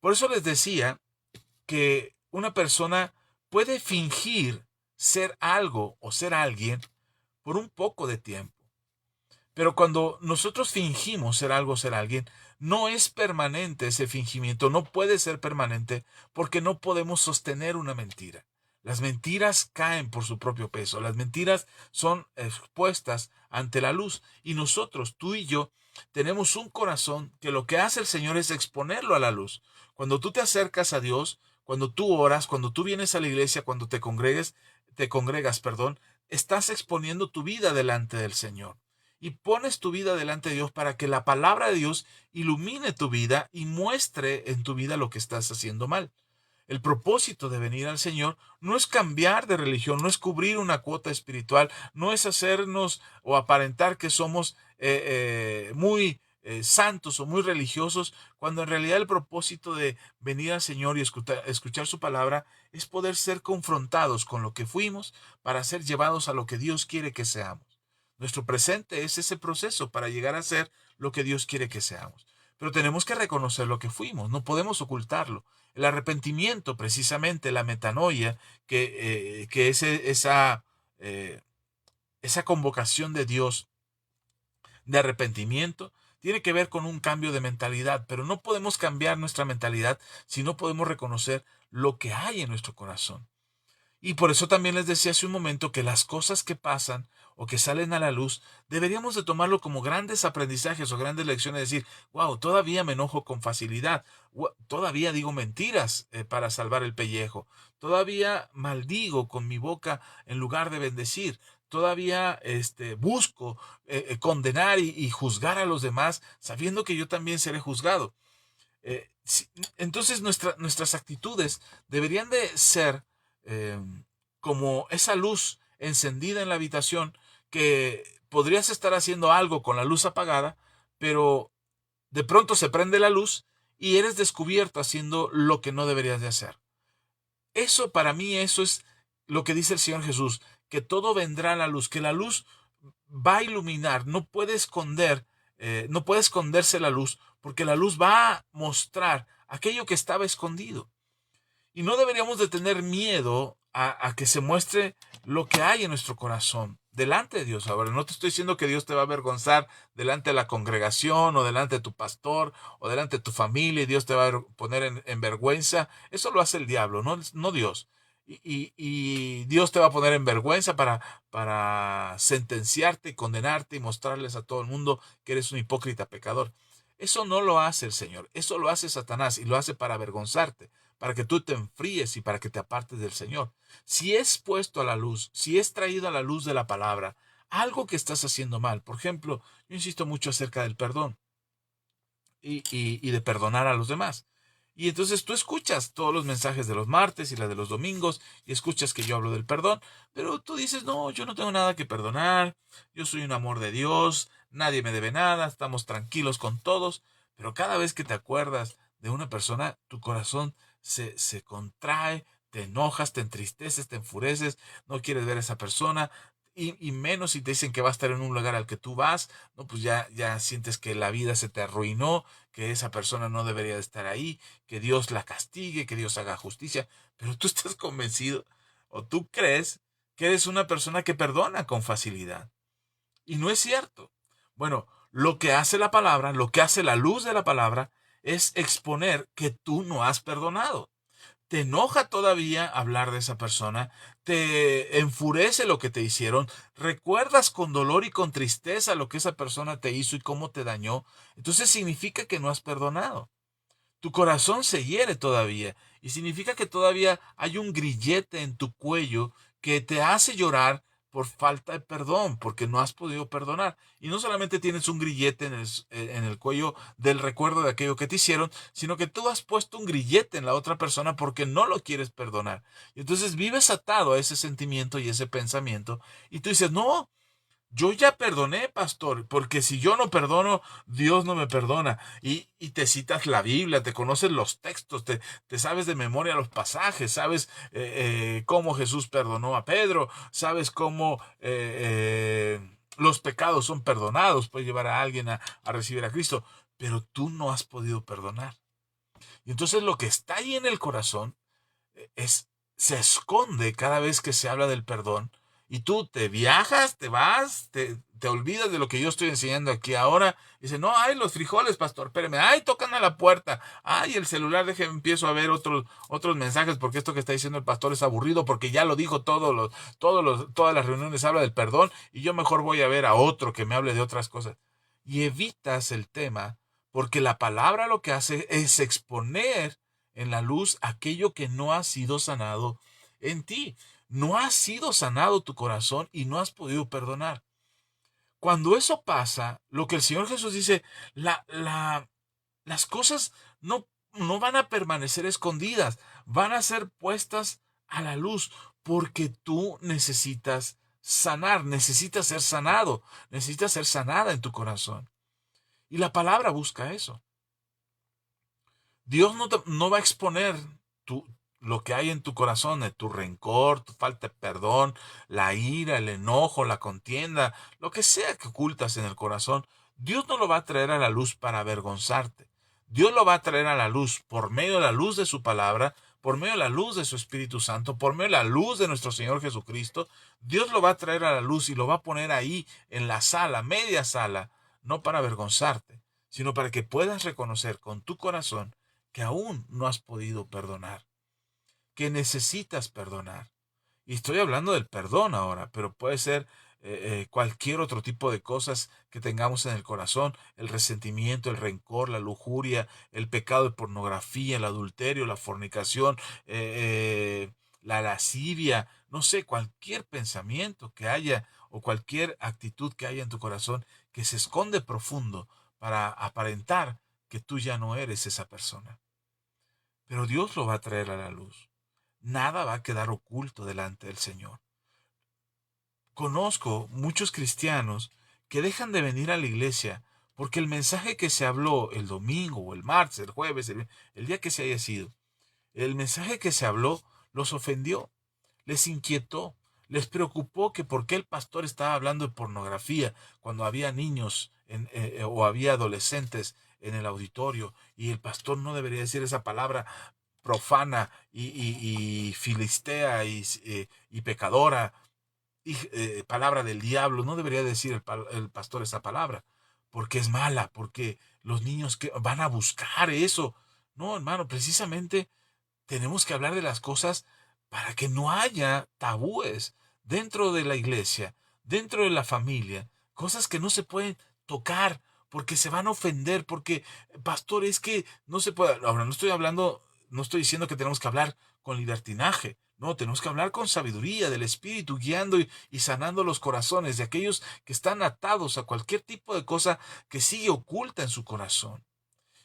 Speaker 1: Por eso les decía que una persona puede fingir ser algo o ser alguien por un poco de tiempo. Pero cuando nosotros fingimos ser algo, ser alguien, no es permanente ese fingimiento, no puede ser permanente porque no podemos sostener una mentira. Las mentiras caen por su propio peso, las mentiras son expuestas ante la luz y nosotros, tú y yo, Tenemos un corazón que lo que hace el Señor es exponerlo a la luz. Cuando tú te acercas a Dios, cuando tú oras, cuando tú vienes a la iglesia, cuando te congregas, perdón, estás exponiendo tu vida delante del Señor. Y pones tu vida delante de Dios para que la palabra de Dios ilumine tu vida y muestre en tu vida lo que estás haciendo mal. El propósito de venir al Señor no es cambiar de religión, no es cubrir una cuota espiritual, no es hacernos o aparentar que somos muy santos o muy religiosos, cuando en realidad el propósito de venir al Señor y escuchar su palabra es poder ser confrontados con lo que fuimos para ser llevados a lo que Dios quiere que seamos. Nuestro presente es ese proceso para llegar a ser lo que Dios quiere que seamos. Pero tenemos que reconocer lo que fuimos, no podemos ocultarlo. El arrepentimiento, precisamente la metanoia, que es esa convocación de Dios de arrepentimiento, tiene que ver con un cambio de mentalidad, pero no podemos cambiar nuestra mentalidad si no podemos reconocer lo que hay en nuestro corazón. Y por eso también les decía hace un momento que las cosas que pasan o que salen a la luz, deberíamos de tomarlo como grandes aprendizajes o grandes lecciones, decir, wow, todavía me enojo con facilidad, todavía digo mentiras para salvar el pellejo, todavía maldigo con mi boca en lugar de bendecir, todavía busco condenar y juzgar a los demás sabiendo que yo también seré juzgado. Entonces nuestras actitudes deberían de ser eh, como esa luz encendida en la habitación que podrías estar haciendo algo con la luz apagada, pero de pronto se prende la luz y eres descubierto haciendo lo que no deberías de hacer. Eso para mí, eso es lo que dice el Señor Jesús, que todo vendrá a la luz, que la luz va a iluminar, no puede esconderse la luz, porque la luz va a mostrar aquello que estaba escondido. Y no deberíamos de tener miedo a que se muestre lo que hay en nuestro corazón delante de Dios. Ahora, no te estoy diciendo que Dios te va a avergonzar delante de la congregación o delante de tu pastor o delante de tu familia y Dios te va a poner en vergüenza. Eso lo hace el diablo, no Dios. Y Dios te va a poner en vergüenza para sentenciarte, condenarte y mostrarles a todo el mundo que eres un hipócrita pecador. Eso no lo hace el Señor, eso lo hace Satanás y lo hace para avergonzarte, para que tú te enfríes y para que te apartes del Señor. Si es puesto a la luz, si es traído a la luz de la palabra, algo que estás haciendo mal, por ejemplo, yo insisto mucho acerca del perdón y de perdonar a los demás. Y entonces tú escuchas todos los mensajes de los martes y la de los domingos y escuchas que yo hablo del perdón, pero tú dices, no, yo no tengo nada que perdonar, yo soy un amor de Dios, nadie me debe nada, estamos tranquilos con todos, pero cada vez que te acuerdas de una persona, tu corazón se contrae, te enojas, te entristeces, te enfureces, no quieres ver a esa persona. Y menos si te dicen que va a estar en un lugar al que tú vas, no, pues ya sientes que la vida se te arruinó, que esa persona no debería de estar ahí, que Dios la castigue, que Dios haga justicia, pero tú estás convencido o tú crees que eres una persona que perdona con facilidad. Y no es cierto. Bueno, lo que hace la palabra, lo que hace la luz de la palabra, es exponer que tú no has perdonado. Te enoja todavía hablar de esa persona, te enfurece lo que te hicieron, recuerdas con dolor y con tristeza lo que esa persona te hizo y cómo te dañó, entonces significa que no has perdonado. Tu corazón se hiere todavía y significa que todavía hay un grillete en tu cuello que te hace llorar por falta de perdón, porque no has podido perdonar. Y no solamente tienes un grillete en el cuello del recuerdo de aquello que te hicieron, sino que tú has puesto un grillete en la otra persona porque no lo quieres perdonar. Y entonces vives atado a ese sentimiento y ese pensamiento y tú dices, no, yo ya perdoné, pastor, porque si yo no perdono, Dios no me perdona. Y te citas la Biblia, te conoces los textos, te sabes de memoria los pasajes, sabes cómo Jesús perdonó a Pedro, sabes cómo los pecados son perdonados, puede llevar a alguien a recibir a Cristo, pero tú no has podido perdonar. Y entonces lo que está ahí en el corazón se esconde cada vez que se habla del perdón y tú te viajas, te vas, te olvidas de lo que yo estoy enseñando aquí ahora. Dice, no, ay, los frijoles, pastor, espérame, ay, tocan a la puerta, ay, el celular, déjeme, empiezo a ver otros mensajes porque esto que está diciendo el pastor es aburrido porque ya lo dijo todas las reuniones habla del perdón y yo mejor voy a ver a otro que me hable de otras cosas. y evitas el tema, porque la palabra lo que hace es exponer en la luz aquello que no ha sido sanado en ti. No ha sido sanado tu corazón y no has podido perdonar. Cuando eso pasa, lo que el Señor Jesús dice, las cosas no van a permanecer escondidas, van a ser puestas a la luz, porque tú necesitas sanar, necesitas ser sanado, necesitas ser sanada en tu corazón. Y la palabra busca eso. Dios no va a exponer lo que hay en tu corazón, tu rencor, tu falta de perdón, la ira, el enojo, la contienda, lo que sea que ocultas en el corazón. Dios no lo va a traer a la luz para avergonzarte. Dios lo va a traer a la luz por medio de la luz de su palabra, por medio de la luz de su Espíritu Santo, por medio de la luz de nuestro Señor Jesucristo. Dios lo va a traer a la luz y lo va a poner ahí en la sala, media sala, no para avergonzarte, sino para que puedas reconocer con tu corazón que aún no has podido perdonar, que necesitas perdonar. Y estoy hablando del perdón ahora, pero puede ser cualquier otro tipo de cosas que tengamos en el corazón, el resentimiento, el rencor, la lujuria, el pecado de pornografía, el adulterio, la fornicación, la lascivia, no sé, cualquier pensamiento que haya o cualquier actitud que haya en tu corazón que se esconde profundo para aparentar que tú ya no eres esa persona. Pero Dios lo va a traer a la luz. Nada va a quedar oculto delante del Señor. Conozco muchos cristianos que dejan de venir a la iglesia porque el mensaje que se habló el domingo o el martes, el jueves, el día que se haya sido, el mensaje que se habló los ofendió, les inquietó, les preocupó que por qué el pastor estaba hablando de pornografía cuando había niños o había adolescentes en el auditorio y el pastor no debería decir esa palabra profana y filistea y pecadora y palabra del diablo. No debería decir el pastor esa palabra porque es mala, porque los niños que van a buscar eso. No, hermano, precisamente tenemos que hablar de las cosas para que no haya tabúes dentro de la iglesia, dentro de la familia, cosas que no se pueden tocar porque se van a ofender, porque, pastor, es que no se puede. Ahora, no estoy hablando, no estoy diciendo que tenemos que hablar con libertinaje. No, tenemos que hablar con sabiduría del Espíritu, guiando y sanando los corazones de aquellos que están atados a cualquier tipo de cosa que sigue oculta en su corazón.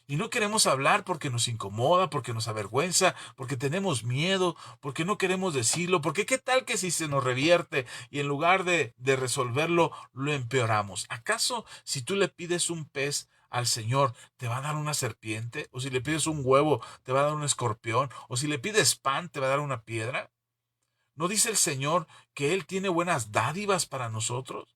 Speaker 1: Y no queremos hablar porque nos incomoda, porque nos avergüenza, porque tenemos miedo, porque no queremos decirlo, porque qué tal que si se nos revierte y en lugar de resolverlo, lo empeoramos. ¿Acaso si tú le pides un pez al Señor, te va a dar una serpiente? ¿O si le pides un huevo, te va a dar un escorpión? ¿O si le pides pan, te va a dar una piedra? ¿No dice el Señor que Él tiene buenas dádivas para nosotros?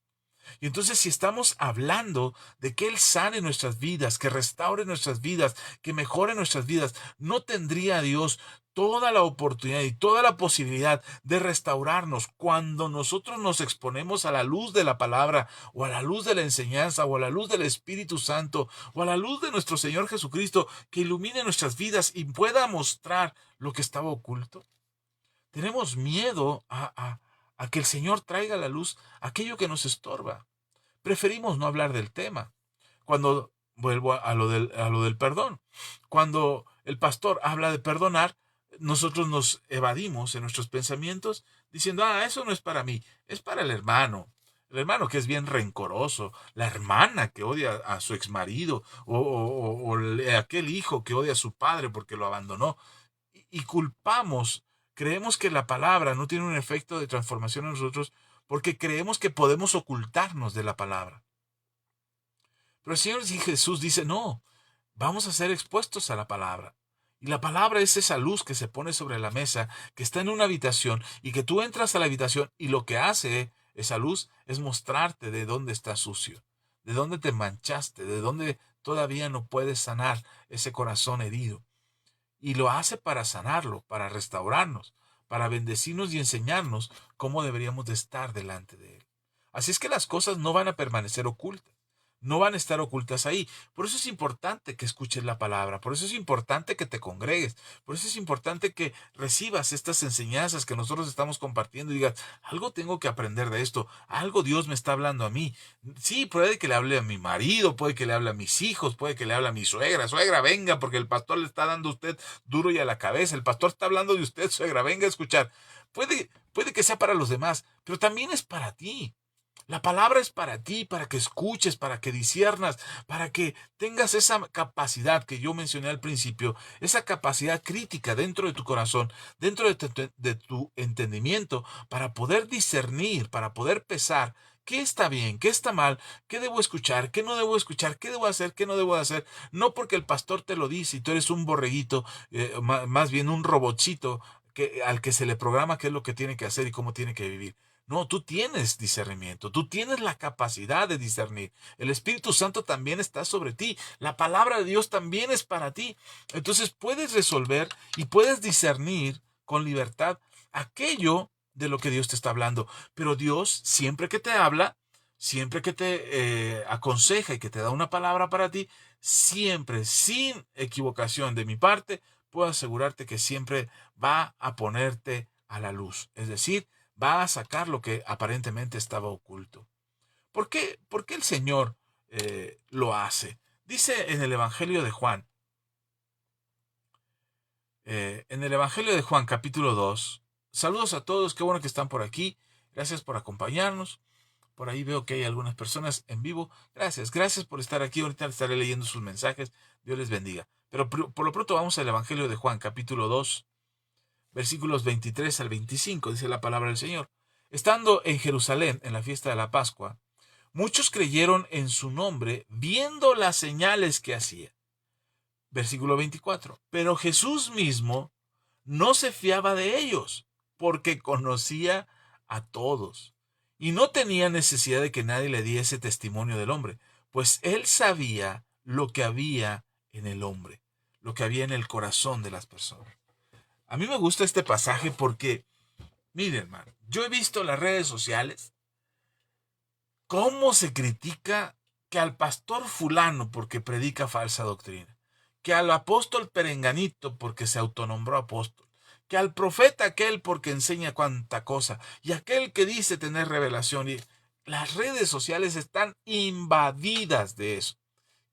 Speaker 1: Y entonces si estamos hablando de que Él sane nuestras vidas, que restaure nuestras vidas, que mejore nuestras vidas, ¿no tendría Dios toda la oportunidad y toda la posibilidad de restaurarnos cuando nosotros nos exponemos a la luz de la palabra o a la luz de la enseñanza o a la luz del Espíritu Santo o a la luz de nuestro Señor Jesucristo que ilumine nuestras vidas y pueda mostrar lo que estaba oculto? Tenemos miedo a que el Señor traiga a la luz aquello que nos estorba. Preferimos no hablar del tema. Cuando vuelvo a lo del perdón, cuando el pastor habla de perdonar, nosotros nos evadimos en nuestros pensamientos diciendo, eso no es para mí, es para el hermano que es bien rencoroso, la hermana que odia a su exmarido o aquel hijo que odia a su padre porque lo abandonó y culpamos, creemos que la palabra no tiene un efecto de transformación en nosotros porque creemos que podemos ocultarnos de la palabra. Pero el Señor Jesús dice, no, vamos a ser expuestos a la palabra. Y la palabra es esa luz que se pone sobre la mesa, que está en una habitación y que tú entras a la habitación y lo que hace esa luz es mostrarte de dónde está sucio, de dónde te manchaste, de dónde todavía no puedes sanar ese corazón herido. Y lo hace para sanarlo, para restaurarnos, para bendecirnos y enseñarnos cómo deberíamos de estar delante de Él. Así es que las cosas no van a permanecer ocultas. no van a estar ocultas ahí. Por eso es importante que escuches la palabra, por eso es importante que te congregues, por eso es importante que recibas estas enseñanzas que nosotros estamos compartiendo y digas, algo tengo que aprender de esto, algo Dios me está hablando a mí. Sí, puede que le hable a mi marido, puede que le hable a mis hijos, puede que le hable a mi suegra. Suegra, venga, porque el pastor le está dando a usted duro y a la cabeza. El pastor está hablando de usted, suegra, venga a escuchar. Puede que sea para los demás, pero también es para ti. La palabra es para ti, para que escuches, para que disciernas, para que tengas esa capacidad que yo mencioné al principio, esa capacidad crítica dentro de tu corazón, dentro de tu entendimiento, para poder discernir, para poder pesar qué está bien, qué está mal, qué debo escuchar, qué no debo escuchar, qué debo hacer, qué no debo hacer. No porque el pastor te lo dice y tú eres un borreguito, más bien un robotcito al que se le programa qué es lo que tiene que hacer y cómo tiene que vivir. No, tú tienes discernimiento, tú tienes la capacidad de discernir. El Espíritu Santo también está sobre ti. La palabra de Dios también es para ti. Entonces puedes resolver y puedes discernir con libertad aquello de lo que Dios te está hablando. Pero Dios, siempre que te habla, siempre que te aconseja y que te da una palabra para ti, siempre, sin equivocación de mi parte, puedo asegurarte que siempre va a ponerte a la luz. Es decir, va a sacar lo que aparentemente estaba oculto. ¿Por qué el Señor lo hace? Dice en el Evangelio de Juan, capítulo 2. Saludos a todos, qué bueno que están por aquí. Gracias por acompañarnos. Por ahí veo que hay algunas personas en vivo. Gracias por estar aquí. Ahorita estaré leyendo sus mensajes. Dios les bendiga. Pero por lo pronto vamos al Evangelio de Juan, capítulo 2, versículos 23 al 25, dice la palabra del Señor. Estando en Jerusalén en la fiesta de la Pascua, muchos creyeron en su nombre viendo las señales que hacía. Versículo 24. Pero Jesús mismo no se fiaba de ellos, porque conocía a todos, y no tenía necesidad de que nadie le diese testimonio del hombre, pues él sabía lo que había en el hombre, lo que había en el corazón de las personas. A mí me gusta este pasaje porque, miren, hermano, yo he visto en las redes sociales cómo se critica que al pastor fulano porque predica falsa doctrina, que al apóstol perenganito porque se autonombró apóstol, que al profeta aquel porque enseña cuanta cosa, y aquel que dice tener revelación. Y las redes sociales están invadidas de eso.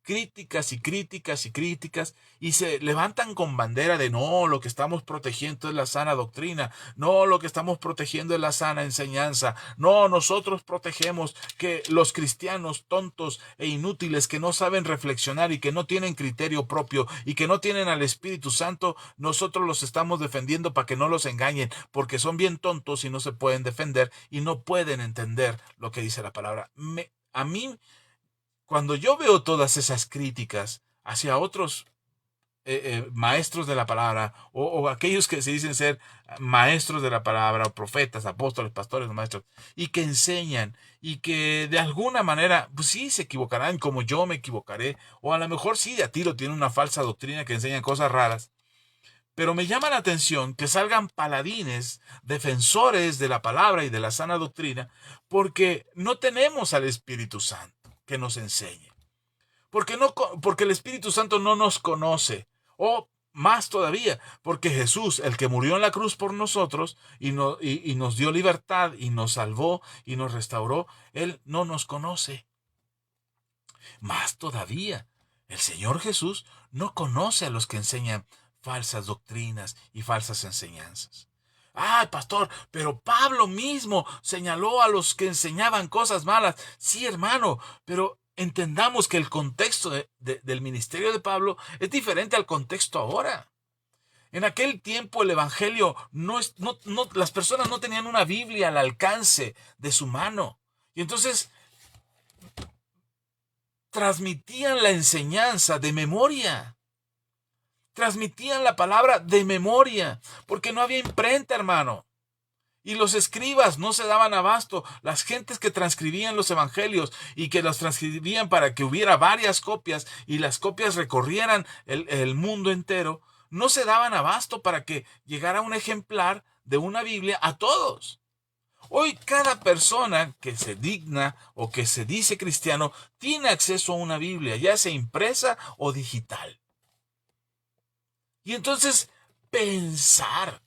Speaker 1: Críticas y críticas y críticas, y se levantan con bandera de no, lo que estamos protegiendo es la sana doctrina, no, lo que estamos protegiendo es la sana enseñanza, no, nosotros protegemos que los cristianos tontos e inútiles que no saben reflexionar y que no tienen criterio propio y que no tienen al Espíritu Santo, nosotros los estamos defendiendo para que no los engañen, porque son bien tontos y no se pueden defender y no pueden entender lo que dice la palabra. A mí, cuando yo veo todas esas críticas hacia otros maestros de la palabra, o aquellos que se dicen ser maestros de la palabra, o profetas, apóstoles, pastores, maestros, y que enseñan, y que de alguna manera, pues sí, se equivocarán como yo me equivocaré, o a lo mejor sí, de a tiro tiene una falsa doctrina que enseña cosas raras, pero me llama la atención que salgan paladines, defensores de la palabra y de la sana doctrina, porque no tenemos al Espíritu Santo que nos enseñe. Porque el Espíritu Santo no nos conoce. O más todavía, porque Jesús, el que murió en la cruz por nosotros y nos dio libertad y nos salvó y nos restauró, Él no nos conoce. Más todavía, el Señor Jesús no conoce a los que enseñan falsas doctrinas y falsas enseñanzas. ¡Ay, pastor! Pero Pablo mismo señaló a los que enseñaban cosas malas. Sí, hermano, pero entendamos que el contexto del ministerio de Pablo es diferente al contexto ahora. En aquel tiempo el evangelio las personas no tenían una Biblia al alcance de su mano. Y entonces transmitían la enseñanza de memoria. Transmitían la palabra de memoria, porque no había imprenta, hermano. Y los escribas no se daban abasto. Las gentes que transcribían los evangelios y que los transcribían para que hubiera varias copias y las copias recorrieran el mundo entero, no se daban abasto para que llegara un ejemplar de una Biblia a todos. Hoy cada persona que se digna o que se dice cristiano tiene acceso a una Biblia, ya sea impresa o digital. Y entonces pensar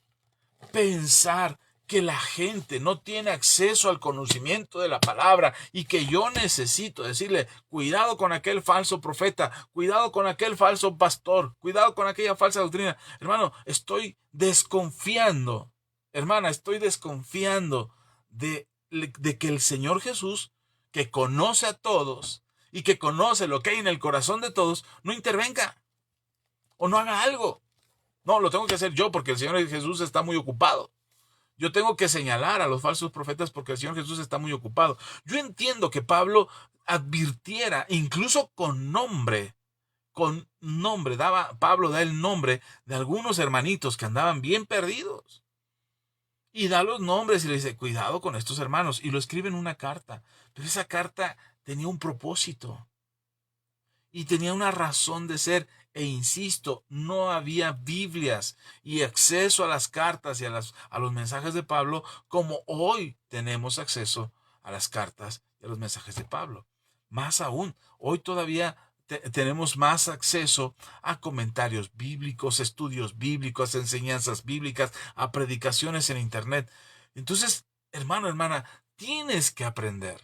Speaker 1: que la gente no tiene acceso al conocimiento de la palabra y que yo necesito decirle, cuidado con aquel falso profeta, cuidado con aquel falso pastor, cuidado con aquella falsa doctrina. Hermano, estoy desconfiando, hermana, estoy desconfiando de que el Señor Jesús, que conoce a todos y que conoce lo que hay en el corazón de todos, no intervenga o no haga algo. No, lo tengo que hacer yo porque el Señor Jesús está muy ocupado. Yo tengo que señalar a los falsos profetas porque el Señor Jesús está muy ocupado. Yo entiendo que Pablo advirtiera, incluso con nombre, Pablo da el nombre de algunos hermanitos que andaban bien perdidos. Y da los nombres y le dice, cuidado con estos hermanos. Y lo escribe en una carta. Pero esa carta tenía un propósito. Y tenía una razón de ser. E insisto, no había Biblias y acceso a las cartas y a los mensajes de Pablo como hoy tenemos acceso a las cartas y a los mensajes de Pablo. Más aún, hoy todavía tenemos más acceso a comentarios bíblicos, estudios bíblicos, enseñanzas bíblicas, a predicaciones en internet. Entonces, hermano, hermana, tienes que aprender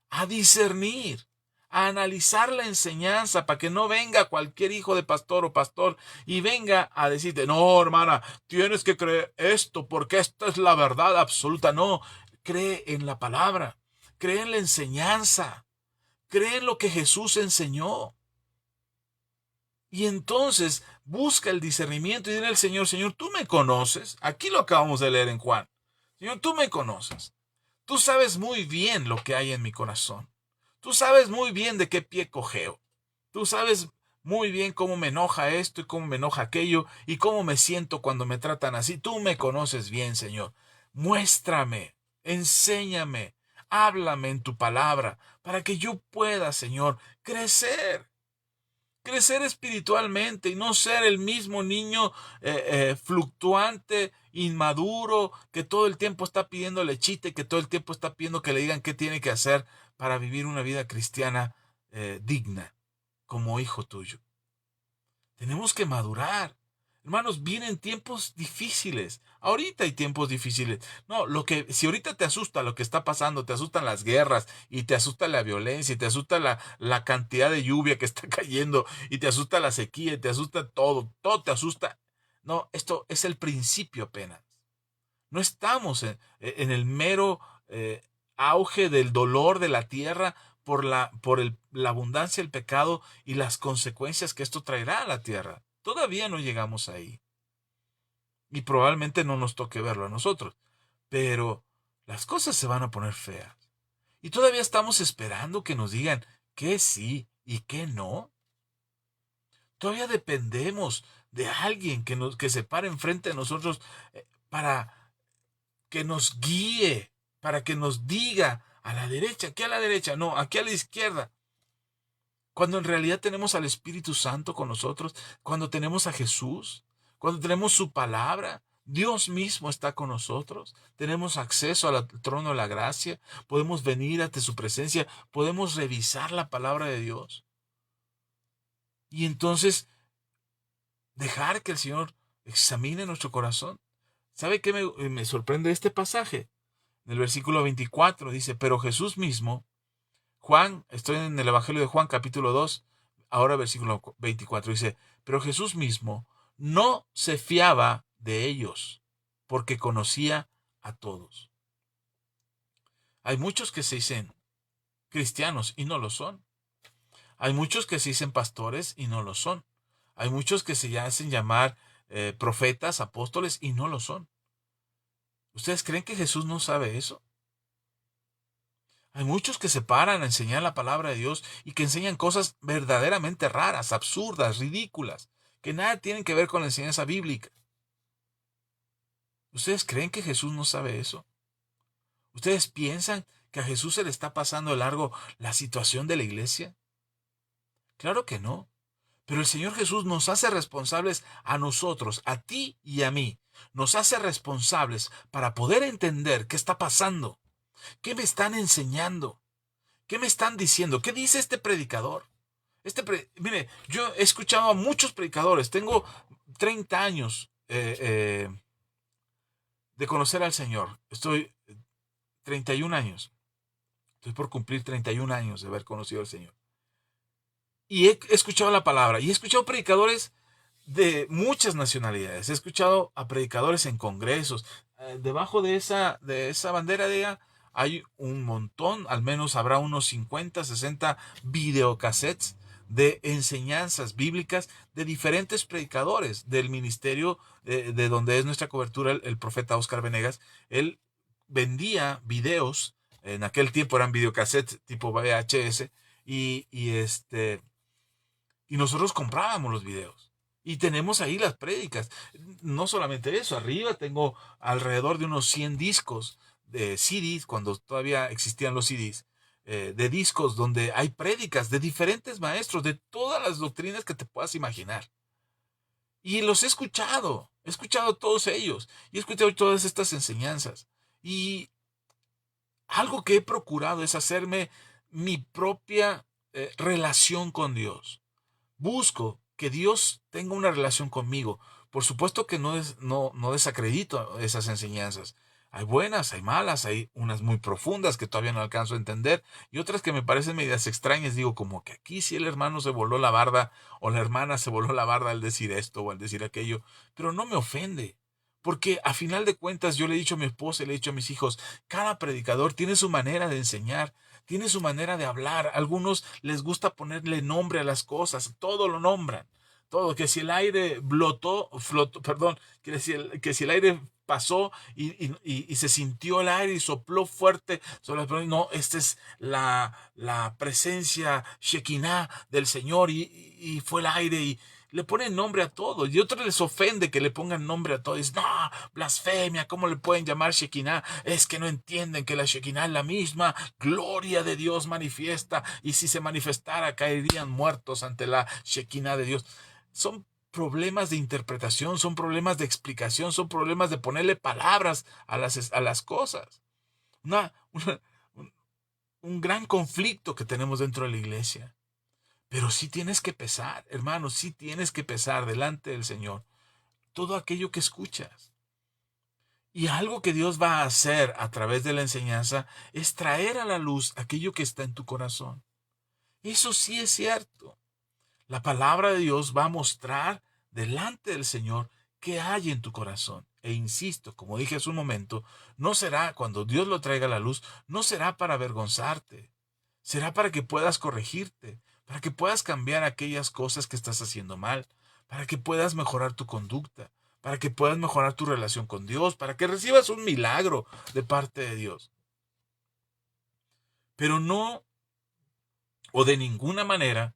Speaker 1: a discernir, a analizar la enseñanza para que no venga cualquier hijo de pastor o pastor y venga a decirte, no, hermana, tienes que creer esto porque esta es la verdad absoluta. No, cree en la palabra, cree en la enseñanza, cree en lo que Jesús enseñó. Y entonces busca el discernimiento y dile al Señor, Señor, tú me conoces. Aquí lo acabamos de leer en Juan. Señor, tú me conoces. Tú sabes muy bien lo que hay en mi corazón. Tú sabes muy bien de qué pie cojeo. Tú sabes muy bien cómo me enoja esto y cómo me enoja aquello y cómo me siento cuando me tratan así. Tú me conoces bien, Señor. Muéstrame, enséñame, háblame en tu palabra para que yo pueda, Señor, crecer espiritualmente y no ser el mismo niño fluctuante, inmaduro, que todo el tiempo está pidiendo lechita y que todo el tiempo está pidiendo que le digan qué tiene que hacer para vivir una vida cristiana digna como hijo tuyo. Tenemos que madurar. Hermanos, vienen tiempos difíciles. Ahorita hay tiempos difíciles. No, si ahorita te asusta lo que está pasando, te asustan las guerras, y te asusta la violencia, y te asusta la cantidad de lluvia que está cayendo, y te asusta la sequía, y te asusta todo te asusta. No, esto es el principio apenas. No estamos en el mero auge del dolor de la tierra por la abundancia del pecado y las consecuencias que esto traerá a la tierra. Todavía no llegamos ahí. Y probablemente no nos toque verlo a nosotros. Pero las cosas se van a poner feas. Y todavía estamos esperando que nos digan que sí y que no. Todavía dependemos de alguien que se pare enfrente de nosotros para que nos guíe, para que nos diga a la derecha, aquí a la derecha, no, aquí a la izquierda. Cuando en realidad tenemos al Espíritu Santo con nosotros, cuando tenemos a Jesús, cuando tenemos su palabra, Dios mismo está con nosotros, tenemos acceso al trono de la gracia, podemos venir ante su presencia, podemos revisar la palabra de Dios. Y entonces dejar que el Señor examine nuestro corazón. ¿Sabe qué me sorprende este pasaje? En el versículo 24 dice, pero Jesús mismo, Juan, estoy en el Evangelio de Juan capítulo 2, ahora versículo 24, dice, pero Jesús mismo no se fiaba de ellos, porque conocía a todos. Hay muchos que se dicen cristianos y no lo son. Hay muchos que se dicen pastores y no lo son. Hay muchos que se hacen llamar profetas, apóstoles y no lo son. ¿Ustedes creen que Jesús no sabe eso? Hay muchos que se paran a enseñar la palabra de Dios y que enseñan cosas verdaderamente raras, absurdas, ridículas, que nada tienen que ver con la enseñanza bíblica. ¿Ustedes creen que Jesús no sabe eso? ¿Ustedes piensan que a Jesús se le está pasando de largo la situación de la iglesia? Claro que no. Pero el Señor Jesús nos hace responsables a nosotros, a ti y a mí. Nos hace responsables para poder entender qué está pasando, qué me están enseñando, qué me están diciendo, qué dice este predicador. Mire, yo he escuchado a muchos predicadores, tengo 30 años de conocer al Señor, estoy 31 años, estoy por cumplir 31 años de haber conocido al Señor. Y he escuchado la palabra, y he escuchado predicadores de muchas nacionalidades. He escuchado a predicadores en congresos. Debajo de esa bandera de ella hay un montón, al menos habrá unos 50, 60 videocassettes de enseñanzas bíblicas de diferentes predicadores del ministerio de donde es nuestra cobertura, el profeta Oscar Venegas. Él vendía videos, en aquel tiempo eran videocassettes tipo VHS, y nosotros comprábamos los videos. Y tenemos ahí las prédicas. No solamente eso, arriba tengo alrededor de unos 100 discos de CDs, cuando todavía existían los CDs, de discos donde hay prédicas de diferentes maestros, de todas las doctrinas que te puedas imaginar. Y los he escuchado todos ellos, y he escuchado todas estas enseñanzas. Y algo que he procurado es hacerme mi propia relación con Dios. Busco que Dios tenga una relación conmigo. Por supuesto que no desacredito esas enseñanzas. Hay buenas, hay malas, hay unas muy profundas que todavía no alcanzo a entender y otras que me parecen medias extrañas. Digo, como que aquí sí el hermano se voló la barda o la hermana se voló la barda al decir esto o al decir aquello, pero no me ofende. Porque a final de cuentas yo le he dicho a mi esposa y le he dicho a mis hijos, cada predicador tiene su manera de enseñar, tiene su manera de hablar. A algunos les gusta ponerle nombre a las cosas, todo lo nombran. Todo, que si el aire flotó, perdón, que si el aire pasó y se sintió el aire y sopló fuerte sobre las personas. No, esta es la presencia Shekinah del Señor y fue el aire y le ponen nombre a todo. Y a otros les ofende que le pongan nombre a todo. Dicen, no, blasfemia, ¿cómo le pueden llamar Shekinah? Es que no entienden que la Shekinah es la misma gloria de Dios manifiesta. Y si se manifestara, caerían muertos ante la Shekinah de Dios. Son problemas de interpretación, son problemas de explicación, son problemas de ponerle palabras a las cosas. Una, un gran conflicto que tenemos dentro de la iglesia. Pero sí tienes que pesar, hermano, sí tienes que pesar delante del Señor todo aquello que escuchas. Y algo que Dios va a hacer a través de la enseñanza es traer a la luz aquello que está en tu corazón. Eso sí es cierto. La palabra de Dios va a mostrar delante del Señor qué hay en tu corazón. E insisto, como dije hace un momento, no será cuando Dios lo traiga a la luz, no será para avergonzarte. Será para que puedas corregirte, para que puedas cambiar aquellas cosas que estás haciendo mal, para que puedas mejorar tu conducta, para que puedas mejorar tu relación con Dios, para que recibas un milagro de parte de Dios. Pero no, o de ninguna manera,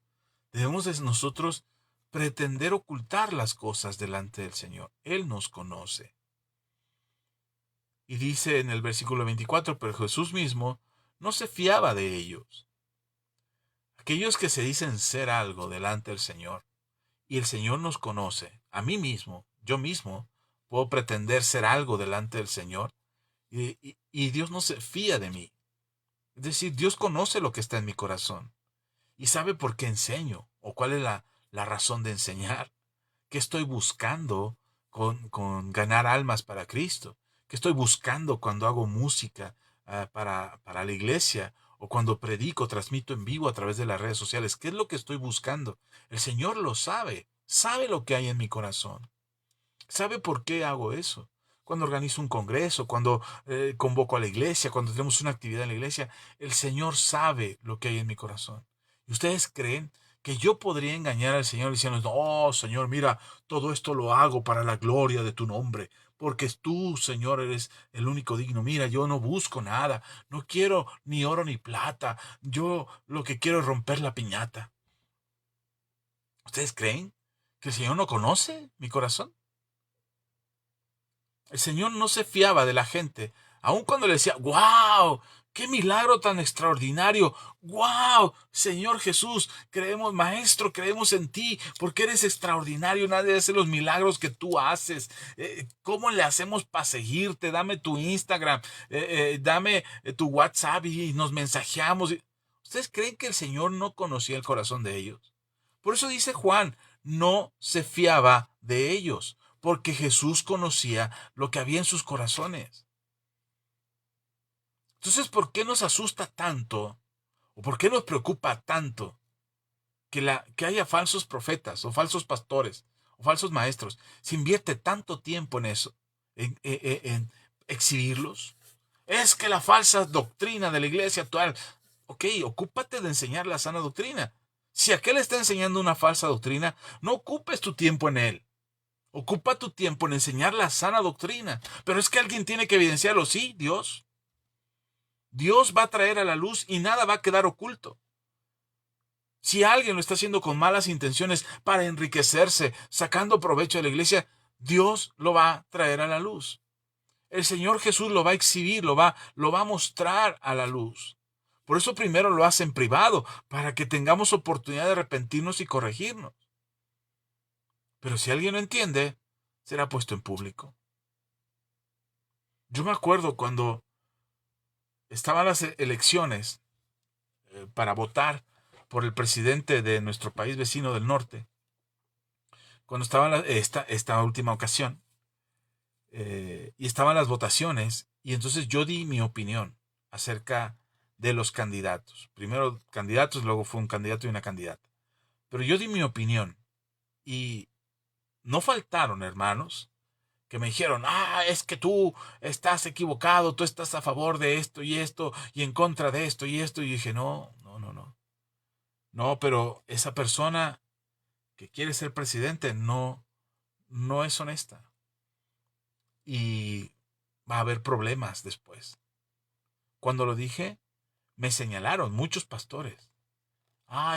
Speaker 1: debemos nosotros pretender ocultar las cosas delante del Señor. Él nos conoce. Y dice en el versículo 24, pero Jesús mismo no se fiaba de ellos. Aquellos que se dicen ser algo delante del Señor, y el Señor nos conoce, a mí mismo, yo mismo, puedo pretender ser algo delante del Señor, y Dios no se fía de mí. Es decir, Dios conoce lo que está en mi corazón, y sabe por qué enseño, o cuál es la razón de enseñar, qué estoy buscando con ganar almas para Cristo, qué estoy buscando cuando hago música para la iglesia, o cuando predico, transmito en vivo a través de las redes sociales. ¿Qué es lo que estoy buscando? El Señor lo sabe, sabe lo que hay en mi corazón, sabe por qué hago eso. Cuando organizo un congreso, cuando convoco a la iglesia, cuando tenemos una actividad en la iglesia, el Señor sabe lo que hay en mi corazón. ¿Y ustedes creen que yo podría engañar al Señor diciendo, no, Señor, mira, todo esto lo hago para la gloria de tu nombre, porque tú, Señor, eres el único digno? Mira, yo no busco nada, no quiero ni oro ni plata, yo lo que quiero es romper la piñata. ¿Ustedes creen que el Señor no conoce mi corazón? El Señor no se fiaba de la gente, aun cuando le decía, wow, ¡Qué milagro tan extraordinario! ¡Wow! Señor Jesús, creemos, Maestro, creemos en ti, porque eres extraordinario. Nadie hace los milagros que tú haces. ¿Cómo le hacemos para seguirte? Dame tu Instagram, dame tu WhatsApp y nos mensajeamos. ¿Ustedes creen que el Señor no conocía el corazón de ellos? Por eso dice Juan, no se fiaba de ellos, porque Jesús conocía lo que había en sus corazones. Entonces, ¿por qué nos asusta tanto? ¿O por qué nos preocupa tanto que haya falsos profetas o falsos pastores o falsos maestros? Se invierte tanto tiempo en eso, en exhibirlos. Es que la falsa doctrina de la iglesia actual. Ok, ocúpate de enseñar la sana doctrina. Si aquel está enseñando una falsa doctrina, no ocupes tu tiempo en él. Ocupa tu tiempo en enseñar la sana doctrina. Pero es que alguien tiene que evidenciarlo. Sí, Dios. Dios va a traer a la luz y nada va a quedar oculto. Si alguien lo está haciendo con malas intenciones para enriquecerse, sacando provecho de la iglesia, Dios lo va a traer a la luz. El Señor Jesús lo va a exhibir, lo va a mostrar a la luz. Por eso primero lo hace en privado, para que tengamos oportunidad de arrepentirnos y corregirnos. Pero si alguien no entiende, será puesto en público. Yo me acuerdo cuando estaban las elecciones para votar por el presidente de nuestro país vecino del norte, cuando estaba esta última ocasión, y estaban las votaciones, y entonces yo di mi opinión acerca de los candidatos. Primero candidatos, luego fue un candidato y una candidata. Pero yo di mi opinión, y no faltaron, hermanos, que me dijeron, es que tú estás equivocado, tú estás a favor de esto, y en contra de esto, y esto. Y dije, no, no, no, no. No, pero esa persona que quiere ser presidente no es honesta. Y va a haber problemas después. Cuando lo dije, me señalaron muchos pastores.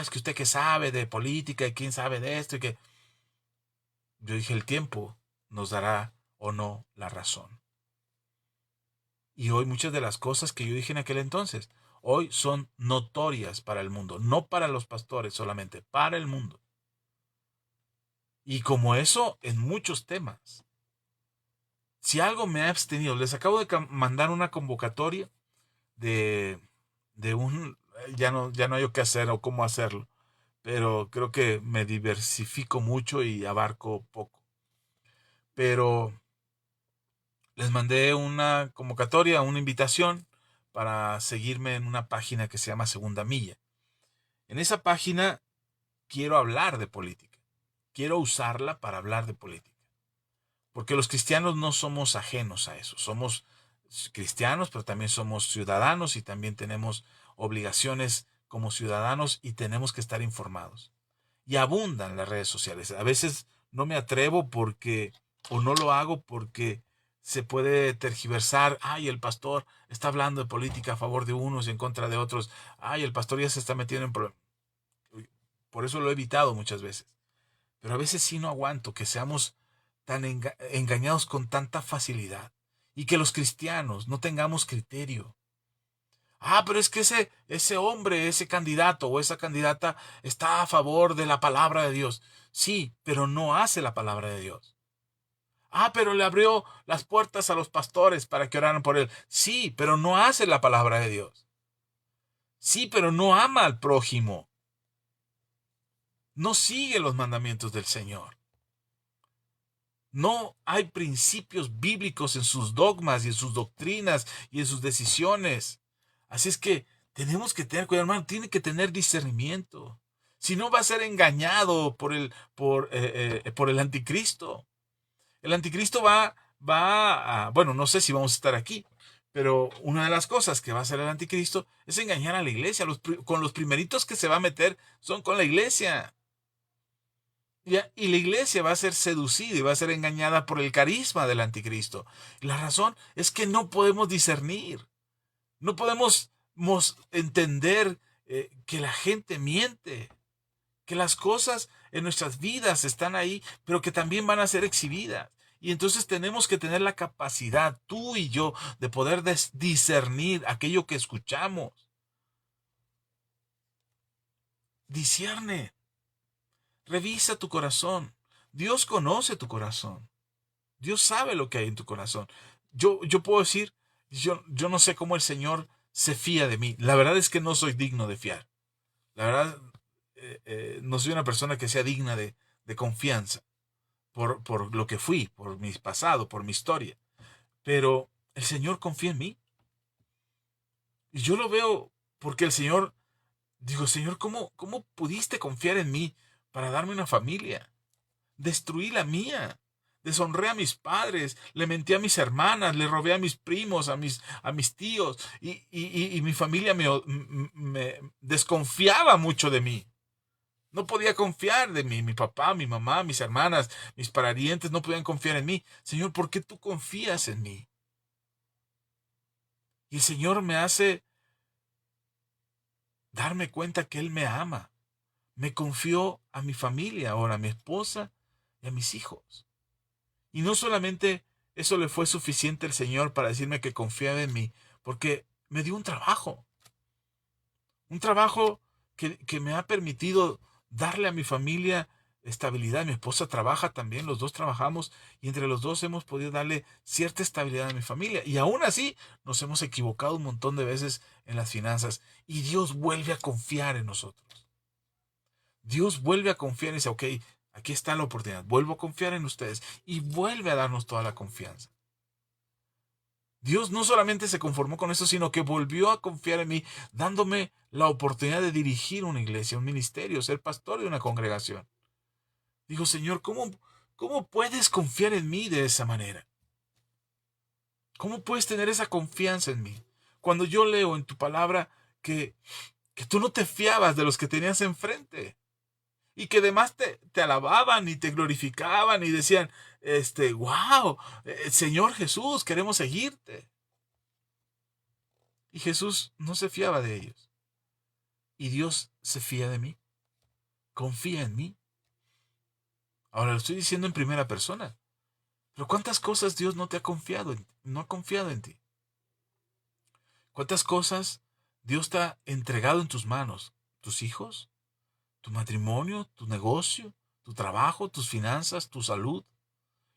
Speaker 1: Es que usted que sabe de política y quién sabe de esto y que... Yo dije, el tiempo nos dará o no la razón. Y hoy muchas de las cosas que yo dije en aquel entonces, hoy son notorias para el mundo, no para los pastores solamente, para el mundo. Y como eso, en muchos temas. Si algo me ha abstenido, les acabo de mandar una convocatoria de, un, ya no hay qué hacer o cómo hacerlo, pero creo que me diversifico mucho y abarco poco. Pero les mandé una convocatoria, una invitación para seguirme en una página que se llama Segunda Milla. En esa página quiero hablar de política. Quiero usarla para hablar de política. Porque los cristianos no somos ajenos a eso. Somos cristianos, pero también somos ciudadanos y también tenemos obligaciones como ciudadanos y tenemos que estar informados. Y abundan las redes sociales. A veces no me atrevo o no lo hago porque se puede tergiversar. El pastor está hablando de política a favor de unos y en contra de otros. El pastor ya se está metiendo en problemas. Por eso lo he evitado muchas veces. Pero a veces sí no aguanto que seamos tan engañados con tanta facilidad y que los cristianos no tengamos criterio. Pero es que ese hombre, ese candidato o esa candidata está a favor de la palabra de Dios. Sí, pero no hace la palabra de Dios. Pero le abrió las puertas a los pastores para que oraran por él. Sí, pero no hace la palabra de Dios. Sí, pero no ama al prójimo. No sigue los mandamientos del Señor. No hay principios bíblicos en sus dogmas y en sus doctrinas y en sus decisiones. Así es que tenemos que tener cuidado, hermano, tiene que tener discernimiento. Si no, va a ser engañado por el anticristo. El anticristo bueno, no sé si vamos a estar aquí, pero una de las cosas que va a hacer el anticristo es engañar a la iglesia. Con los primeritos que se va a meter son con la iglesia. Y la iglesia va a ser seducida y va a ser engañada por el carisma del anticristo. Y la razón es que no podemos discernir. No podemos entender que la gente miente. Que las cosas en nuestras vidas están ahí, pero que también van a ser exhibidas. Y entonces tenemos que tener la capacidad, tú y yo, de poder discernir aquello que escuchamos. Discierne, revisa tu corazón. Dios conoce tu corazón. Dios sabe lo que hay en tu corazón. Yo puedo decir, yo no sé cómo el Señor se fía de mí. La verdad es que no soy digno de fiar. La verdad, no soy una persona que sea digna de confianza por lo que fui, por mi pasado, por mi historia. Pero el Señor confía en mí. Y yo lo veo porque el Señor, digo, Señor, ¿cómo pudiste confiar en mí para darme una familia? Destruí la mía. Deshonré a mis padres, le mentí a mis hermanas, le robé a mis primos, a mis tíos, y mi familia me desconfiaba mucho de mí. No podía confiar de mí. Mi papá, mi mamá, mis hermanas, mis parientes no podían confiar en mí. Señor, ¿por qué tú confías en mí? Y el Señor me hace darme cuenta que Él me ama. Me confió a mi familia, ahora a mi esposa y a mis hijos. Y no solamente eso le fue suficiente al Señor para decirme que confiaba en mí, porque me dio un trabajo que me ha permitido darle a mi familia estabilidad. Mi esposa trabaja también, los dos trabajamos y entre los dos hemos podido darle cierta estabilidad a mi familia. Y aún así nos hemos equivocado un montón de veces en las finanzas y Dios vuelve a confiar en nosotros. Dios vuelve a confiar y dice, ok, aquí está la oportunidad, vuelvo a confiar en ustedes y vuelve a darnos toda la confianza. Dios no solamente se conformó con eso, sino que volvió a confiar en mí, dándome la oportunidad de dirigir una iglesia, un ministerio, ser pastor de una congregación. Digo, Señor, ¿cómo puedes confiar en mí de esa manera? ¿Cómo puedes tener esa confianza en mí? Cuando yo leo en tu palabra que, que tú no te fiabas de los que tenías enfrente. Y que además te alababan y te glorificaban y decían, wow, Señor Jesús, queremos seguirte. Y Jesús no se fiaba de ellos. Y Dios se fía de mí, confía en mí. Ahora lo estoy diciendo en primera persona. Pero ¿cuántas cosas Dios no te ha confiado, no ha confiado en ti? ¿Cuántas cosas Dios te ha entregado en tus manos? ¿Tus hijos? ¿Tu matrimonio? ¿Tu negocio? ¿Tu trabajo? ¿Tus finanzas? ¿Tu salud?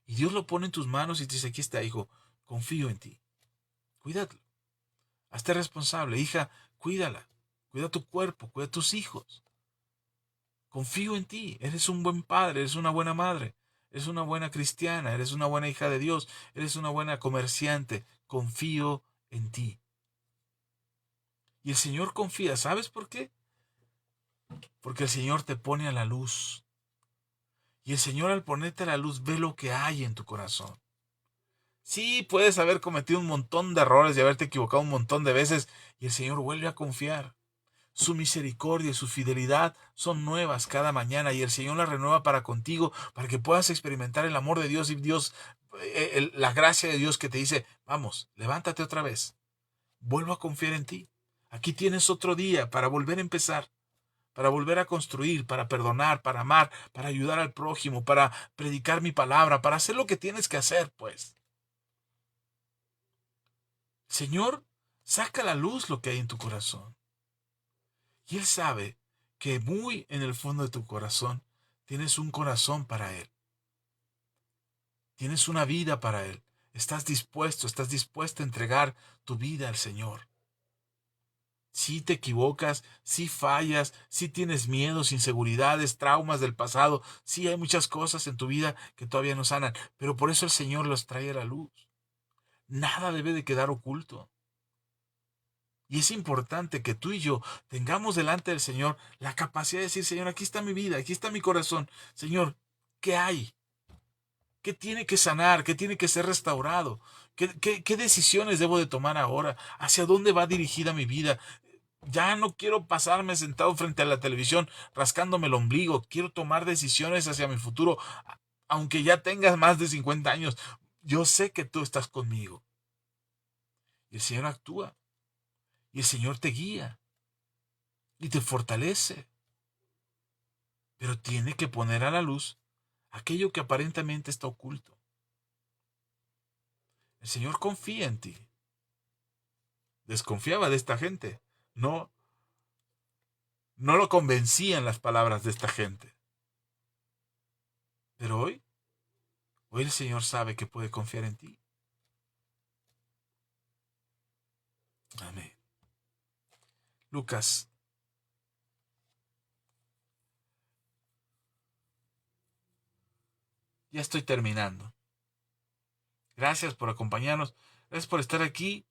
Speaker 1: Y Dios lo pone en tus manos y te dice, aquí está, hijo, confío en ti. Cuídalo. Hazte responsable, hija, cuídala. Cuida tu cuerpo, cuida tus hijos. Confío en ti. Eres un buen padre, eres una buena madre, eres una buena cristiana, eres una buena hija de Dios, eres una buena comerciante. Confío en ti. Y el Señor confía. ¿Sabes por qué? Porque el Señor te pone a la luz. Y el Señor al ponerte a la luz ve lo que hay en tu corazón. Sí, puedes haber cometido un montón de errores y haberte equivocado un montón de veces y el Señor vuelve a confiar. Su misericordia y su fidelidad son nuevas cada mañana y el Señor las renueva para contigo, para que puedas experimentar el amor de Dios y Dios, la gracia de Dios que te dice, vamos, levántate otra vez, vuelvo a confiar en ti. Aquí tienes otro día para volver a empezar, para volver a construir, para perdonar, para amar, para ayudar al prójimo, para predicar mi palabra, para hacer lo que tienes que hacer, pues. Señor, saca a la luz lo que hay en tu corazón. Y Él sabe que muy en el fondo de tu corazón tienes un corazón para Él. Tienes una vida para Él. Estás dispuesto a entregar tu vida al Señor. Si te equivocas, si fallas, si tienes miedos, inseguridades, traumas del pasado, sí hay muchas cosas en tu vida que todavía no sanan, pero por eso el Señor los trae a la luz. Nada debe de quedar oculto. Y es importante que tú y yo tengamos delante del Señor la capacidad de decir, Señor, aquí está mi vida, aquí está mi corazón. Señor, ¿qué hay? ¿Qué tiene que sanar? ¿Qué tiene que ser restaurado? ¿Qué decisiones debo de tomar ahora? ¿Hacia dónde va dirigida mi vida? Ya no quiero pasarme sentado frente a la televisión rascándome el ombligo. Quiero tomar decisiones hacia mi futuro. Aunque ya tengas más de 50 años, yo sé que tú estás conmigo. Y el Señor actúa. Y el Señor te guía. Y te fortalece. Pero tiene que poner a la luz aquello que aparentemente está oculto. El Señor confía en ti. Desconfiaba de esta gente. No, no lo convencían las palabras de esta gente. Pero hoy el Señor sabe que puede confiar en ti. Amén. Lucas, ya estoy terminando. Gracias por acompañarnos. Gracias por estar aquí.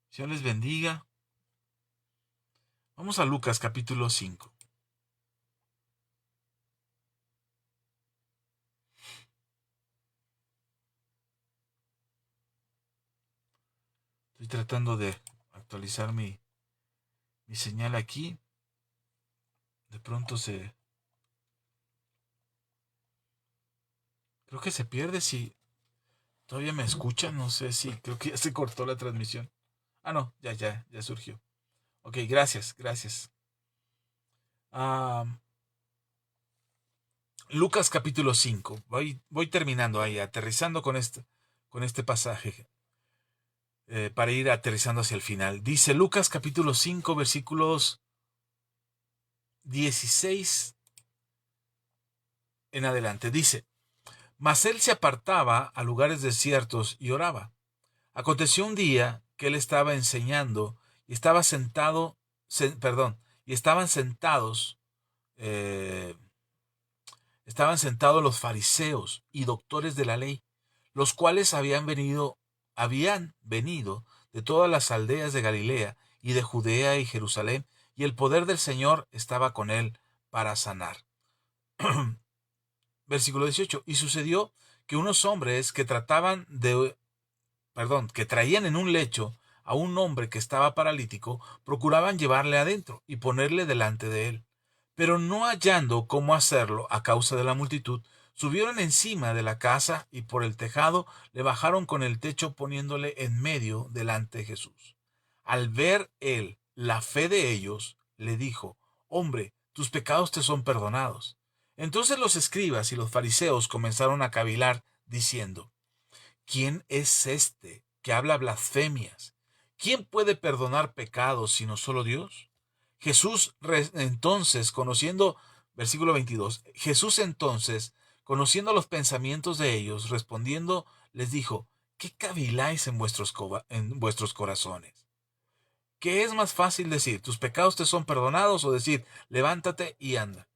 Speaker 1: Señor les bendiga. Vamos a Lucas capítulo 5. Estoy tratando de actualizar mi señal aquí. De pronto creo que se pierde si todavía me escuchan. No sé si, creo que ya se cortó la transmisión. Ah, no, ya surgió. Ok, gracias. Ah, Lucas capítulo 5. Voy terminando ahí, aterrizando con este pasaje. Para ir aterrizando hacia el final. Dice Lucas capítulo 5, versículos 16 en adelante. Dice, mas él se apartaba a lugares desiertos y oraba. Aconteció un día que él estaba enseñando y estaba sentado, y eh, estaban sentados los fariseos y doctores de la ley, los cuales habían venido de todas las aldeas de Galilea y de Judea y Jerusalén, y el poder del Señor estaba con él para sanar. Versículo 18. Y sucedió que unos hombres que traían en un lecho a un hombre que estaba paralítico, procuraban llevarle adentro y ponerle delante de él. Pero no hallando cómo hacerlo a causa de la multitud, subieron encima de la casa y por el tejado le bajaron con el techo poniéndole en medio delante de Jesús. Al ver él la fe de ellos, le dijo, hombre, tus pecados te son perdonados. Entonces los escribas y los fariseos comenzaron a cavilar, diciendo, ¿quién es este que habla blasfemias? ¿Quién puede perdonar pecados sino solo Dios? Entonces, versículo 22, Jesús entonces, conociendo los pensamientos de ellos, respondiendo, les dijo, ¿qué caviláis en vuestros corazones? ¿Qué es más fácil decir, tus pecados te son perdonados, o decir, levántate y anda?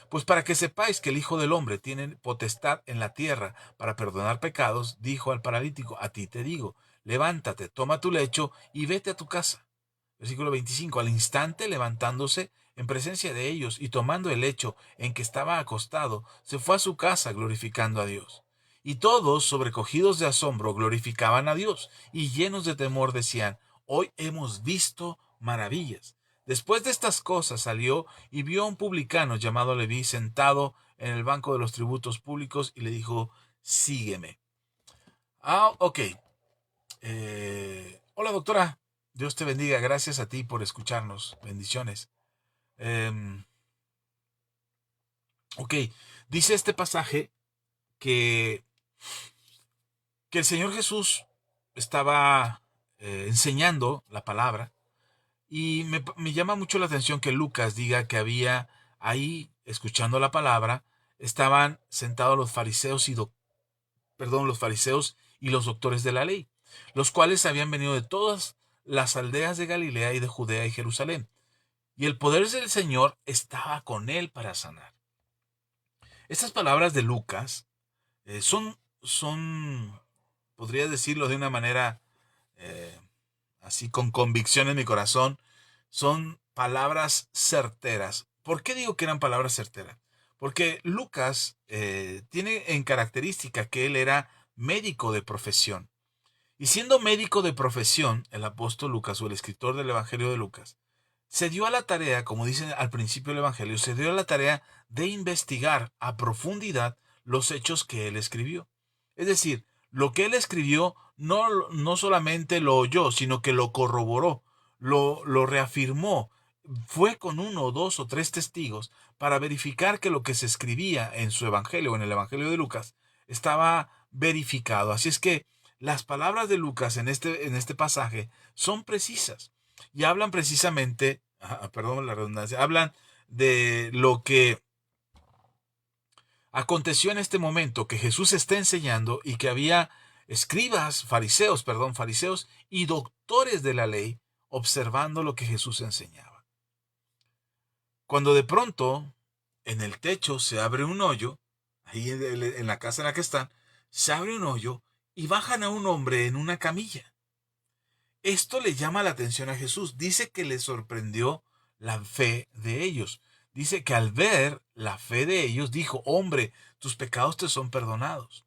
Speaker 1: Pues para que sepáis que el Hijo del Hombre tiene potestad en la tierra para perdonar pecados, dijo al paralítico, a ti te digo, levántate, toma tu lecho y vete a tu casa. Versículo 25, al instante levantándose en presencia de ellos y tomando el lecho en que estaba acostado, se fue a su casa glorificando a Dios. Y todos, sobrecogidos de asombro, glorificaban a Dios y llenos de temor decían, hoy hemos visto maravillas. Después de estas cosas salió y vio a un publicano llamado Leví sentado en el banco de los tributos públicos y le dijo, sígueme. Ok. Hola doctora, Dios te bendiga, gracias a ti por escucharnos, bendiciones. Ok, dice este pasaje que, que el Señor Jesús estaba enseñando la palabra. Y me llama mucho la atención que Lucas diga que había ahí, escuchando la palabra, estaban sentados los fariseos y los doctores de la ley, los cuales habían venido de todas las aldeas de Galilea y de Judea y Jerusalén. Y el poder del Señor estaba con él para sanar. Estas palabras de Lucas son, podría decirlo de una manera eh, así con convicción en mi corazón, son palabras certeras. ¿Por qué digo que eran palabras certeras? Porque Lucas tiene en característica que él era médico de profesión. Y siendo médico de profesión, el apóstol Lucas o el escritor del Evangelio de Lucas, se dio a la tarea, como dice al principio del Evangelio, se dio a la tarea de investigar a profundidad los hechos que él escribió. Es decir, lo que él escribió no solamente lo oyó, sino que lo corroboró, lo reafirmó. Fue con uno, dos o tres testigos para verificar que lo que se escribía en su Evangelio, en el Evangelio de Lucas, estaba verificado. Así es que las palabras de Lucas en este pasaje son precisas y hablan precisamente, perdón la redundancia, hablan de lo que aconteció en este momento, que Jesús está enseñando y que había fariseos y doctores de la ley observando lo que Jesús enseñaba. Cuando de pronto en el techo se abre un hoyo, ahí en la casa en la que están, se abre un hoyo y bajan a un hombre en una camilla. Esto le llama la atención a Jesús. Dice que le sorprendió la fe de ellos. Dice que al ver la fe de ellos, dijo, hombre, tus pecados te son perdonados.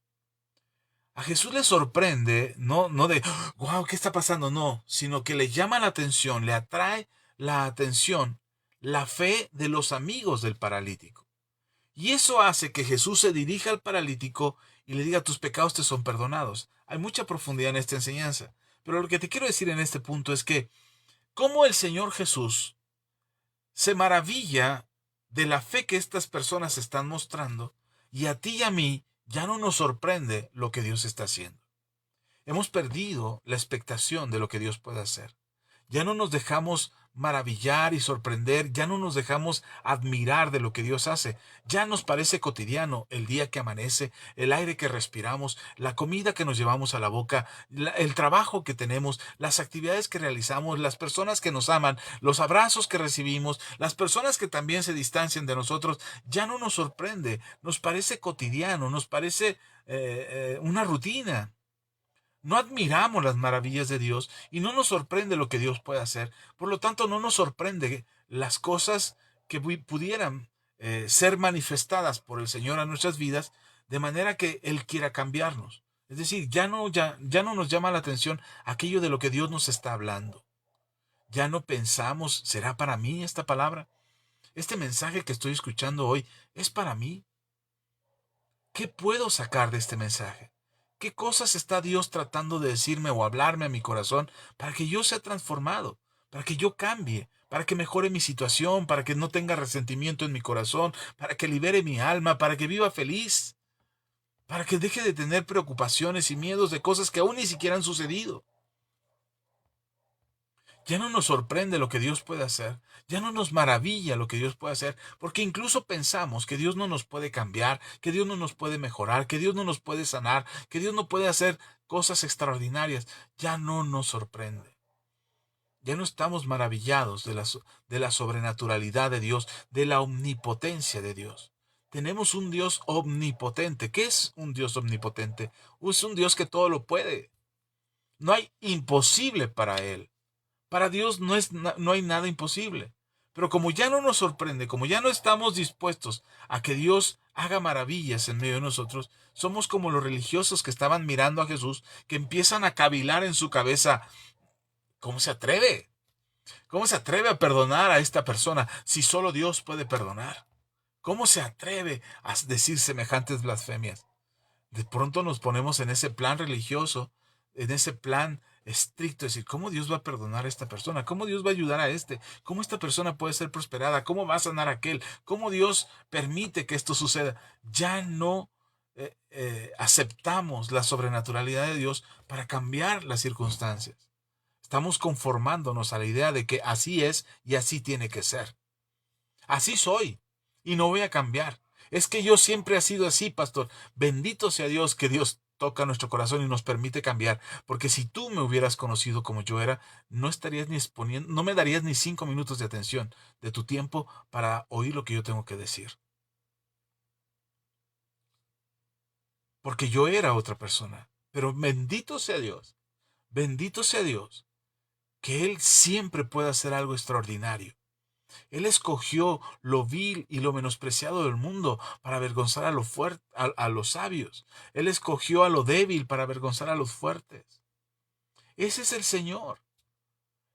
Speaker 1: A Jesús le sorprende, no de, wow, ¿qué está pasando? No, sino que le llama la atención, le atrae la atención la fe de los amigos del paralítico. Y eso hace que Jesús se dirija al paralítico y le diga, tus pecados te son perdonados. Hay mucha profundidad en esta enseñanza. Pero lo que te quiero decir en este punto es que, cómo el Señor Jesús se maravilla de la fe que estas personas están mostrando, y a ti y a mí ya no nos sorprende lo que Dios está haciendo. Hemos perdido la expectación de lo que Dios puede hacer. Ya no nos dejamos maravillar y sorprender, ya no nos dejamos admirar de lo que Dios hace. Ya nos parece cotidiano el día que amanece, el aire que respiramos, la comida que nos llevamos a la boca, el trabajo que tenemos, las actividades que realizamos, las personas que nos aman, los abrazos que recibimos, las personas que también se distancian de nosotros. Ya no nos sorprende, nos parece cotidiano, nos parece una rutina. No admiramos las maravillas de Dios y no nos sorprende lo que Dios puede hacer. Por lo tanto, no nos sorprende las cosas que pudieran ser manifestadas por el Señor a nuestras vidas, de manera que Él quiera cambiarnos. Es decir, ya no nos llama la atención aquello de lo que Dios nos está hablando. Ya no pensamos, ¿será para mí esta palabra? ¿Este mensaje que estoy escuchando hoy es para mí? ¿Qué puedo sacar de este mensaje? ¿Qué cosas está Dios tratando de decirme o hablarme a mi corazón para que yo sea transformado, para que yo cambie, para que mejore mi situación, para que no tenga resentimiento en mi corazón, para que libere mi alma, para que viva feliz, para que deje de tener preocupaciones y miedos de cosas que aún ni siquiera han sucedido? Ya no nos sorprende lo que Dios puede hacer, ya no nos maravilla lo que Dios puede hacer, porque incluso pensamos que Dios no nos puede cambiar, que Dios no nos puede mejorar, que Dios no nos puede sanar, que Dios no puede hacer cosas extraordinarias. Ya no nos sorprende. Ya no estamos maravillados de la sobrenaturalidad de Dios, de la omnipotencia de Dios. Tenemos un Dios omnipotente. ¿Qué es un Dios omnipotente? Es un Dios que todo lo puede. No hay imposible para Él. Para Dios no hay nada imposible. Pero como ya no nos sorprende, como ya no estamos dispuestos a que Dios haga maravillas en medio de nosotros, somos como los religiosos que estaban mirando a Jesús, que empiezan a cavilar en su cabeza. ¿Cómo se atreve? ¿Cómo se atreve a perdonar a esta persona si solo Dios puede perdonar? ¿Cómo se atreve a decir semejantes blasfemias? De pronto nos ponemos en ese plan religioso, en ese plan estricto, es decir, ¿cómo Dios va a perdonar a esta persona? ¿Cómo Dios va a ayudar a este? ¿Cómo esta persona puede ser prosperada? ¿Cómo va a sanar a aquel? ¿Cómo Dios permite que esto suceda? Ya no aceptamos la sobrenaturalidad de Dios para cambiar las circunstancias. Estamos conformándonos a la idea de que así es y así tiene que ser. Así soy y no voy a cambiar. Es que yo siempre he sido así, pastor. Bendito sea Dios que Dios toca nuestro corazón y nos permite cambiar. Porque si tú me hubieras conocido como yo era, no estarías ni exponiendo, no me darías ni 5 minutos de atención de tu tiempo para oír lo que yo tengo que decir. Porque yo era otra persona. Pero bendito sea Dios, que Él siempre puede hacer algo extraordinario. Él escogió lo vil y lo menospreciado del mundo para avergonzar a a los sabios. Él escogió a lo débil para avergonzar a los fuertes. Ese es el Señor.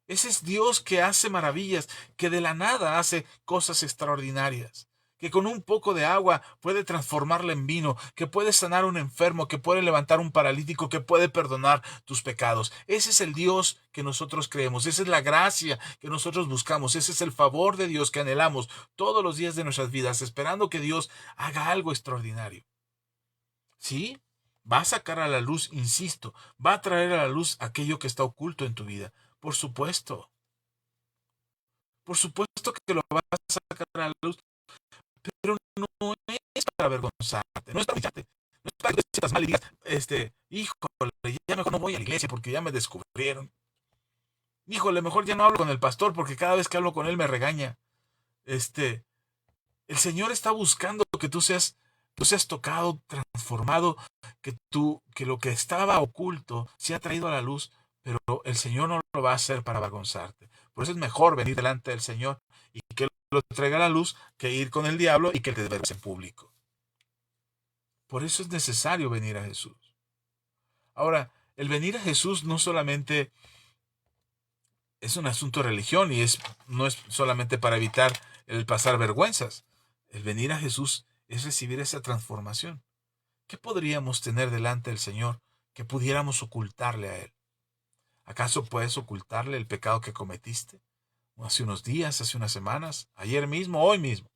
Speaker 1: Ese es Dios que hace maravillas, que de la nada hace cosas extraordinarias, que con un poco de agua puede transformarla en vino, que puede sanar a un enfermo, que puede levantar un paralítico, que puede perdonar tus pecados. Ese es el Dios que nosotros creemos, esa es la gracia que nosotros buscamos, ese es el favor de Dios que anhelamos todos los días de nuestras vidas, esperando que Dios haga algo extraordinario. ¿Sí? Va a sacar a la luz, insisto, va a traer a la luz aquello que está oculto en tu vida. Por supuesto. Por supuesto que lo vas a sacar a la luz, pero no es para avergonzarte, no es para humillarte, no es para que te sientas mal y digas, híjole, ya mejor no voy a la iglesia porque ya me descubrieron. Híjole, mejor ya no hablo con el pastor porque cada vez que hablo con él me regaña. El Señor está buscando que tú seas tocado, transformado, que lo que estaba oculto se ha traído a la luz, pero el Señor no lo va a hacer para avergonzarte. Por eso es mejor venir delante del Señor y que lo traiga a la luz que ir con el diablo y que te desvergüence en público. Por eso es necesario venir a Jesús. Ahora, el venir a Jesús no solamente es un asunto de religión y no es solamente para evitar el pasar vergüenzas. El venir a Jesús es recibir esa transformación. ¿Qué podríamos tener delante del Señor que pudiéramos ocultarle a Él? ¿Acaso puedes ocultarle el pecado que cometiste? Hace unos días, hace unas semanas, ayer mismo, hoy mismo.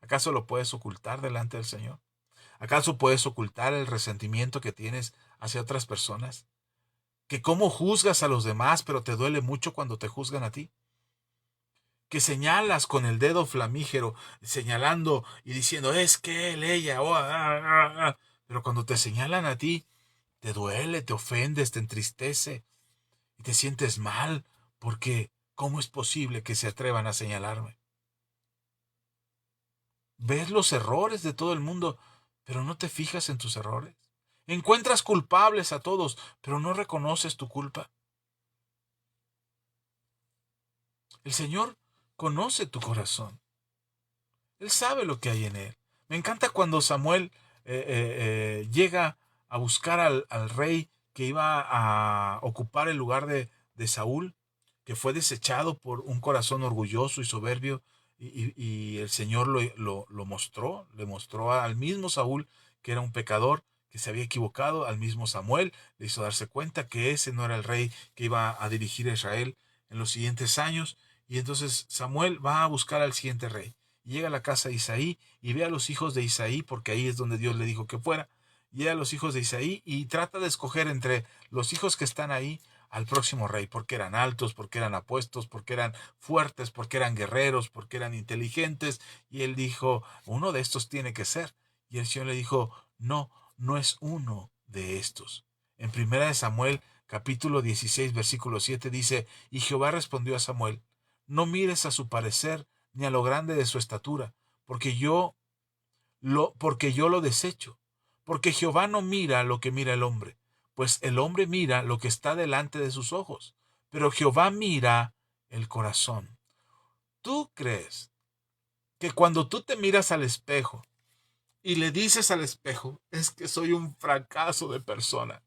Speaker 1: ¿Acaso lo puedes ocultar delante del Señor? ¿Acaso puedes ocultar el resentimiento que tienes hacia otras personas? ¿Que cómo juzgas a los demás pero te duele mucho cuando te juzgan a ti? ¿Que señalas con el dedo flamígero, señalando y diciendo, es que él, ella, pero cuando te señalan a ti, te duele, te ofendes, te entristece y te sientes mal porque ¿cómo es posible que se atrevan a señalarme? Ves los errores de todo el mundo, pero no te fijas en tus errores. Encuentras culpables a todos, pero no reconoces tu culpa. El Señor conoce tu corazón. Él sabe lo que hay en él. Me encanta cuando Samuel llega a buscar al rey que iba a ocupar el lugar de Saúl, que fue desechado por un corazón orgulloso y soberbio, y el Señor lo mostró, le mostró al mismo Saúl que era un pecador, que se había equivocado, al mismo Samuel le hizo darse cuenta que ese no era el rey que iba a dirigir a Israel en los siguientes años, y entonces Samuel va a buscar al siguiente rey. Llega a la casa de Isaí y ve a los hijos de Isaí, porque ahí es donde Dios le dijo que fuera. Llega a los hijos de Isaí y trata de escoger entre los hijos que están ahí al próximo rey, porque eran altos, porque eran apuestos, porque eran fuertes, porque eran guerreros, porque eran inteligentes. Y él dijo, uno de estos tiene que ser. Y el Señor le dijo, no, no es uno de estos. En 1 Samuel, capítulo 16, versículo 7 dice, y Jehová respondió a Samuel, no mires a su parecer, ni a lo grande de su estatura, porque yo lo desecho. Porque Jehová no mira lo que mira el hombre, pues el hombre mira lo que está delante de sus ojos, pero Jehová mira el corazón. ¿Tú crees que cuando tú te miras al espejo y le dices al espejo, es que soy un fracaso de persona,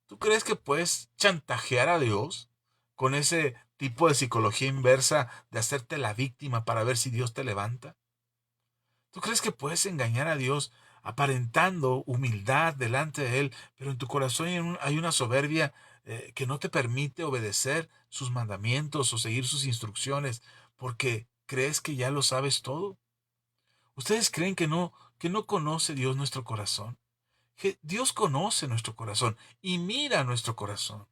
Speaker 1: tú crees que puedes chantajear a Dios con ese tipo de psicología inversa de hacerte la víctima para ver si Dios te levanta? ¿Tú crees que puedes engañar a Dios aparentando humildad delante de Él, pero en tu corazón hay una soberbia que no te permite obedecer sus mandamientos o seguir sus instrucciones porque crees que ya lo sabes todo? ¿Ustedes creen que no conoce Dios nuestro corazón? Que Dios conoce nuestro corazón y mira nuestro corazón.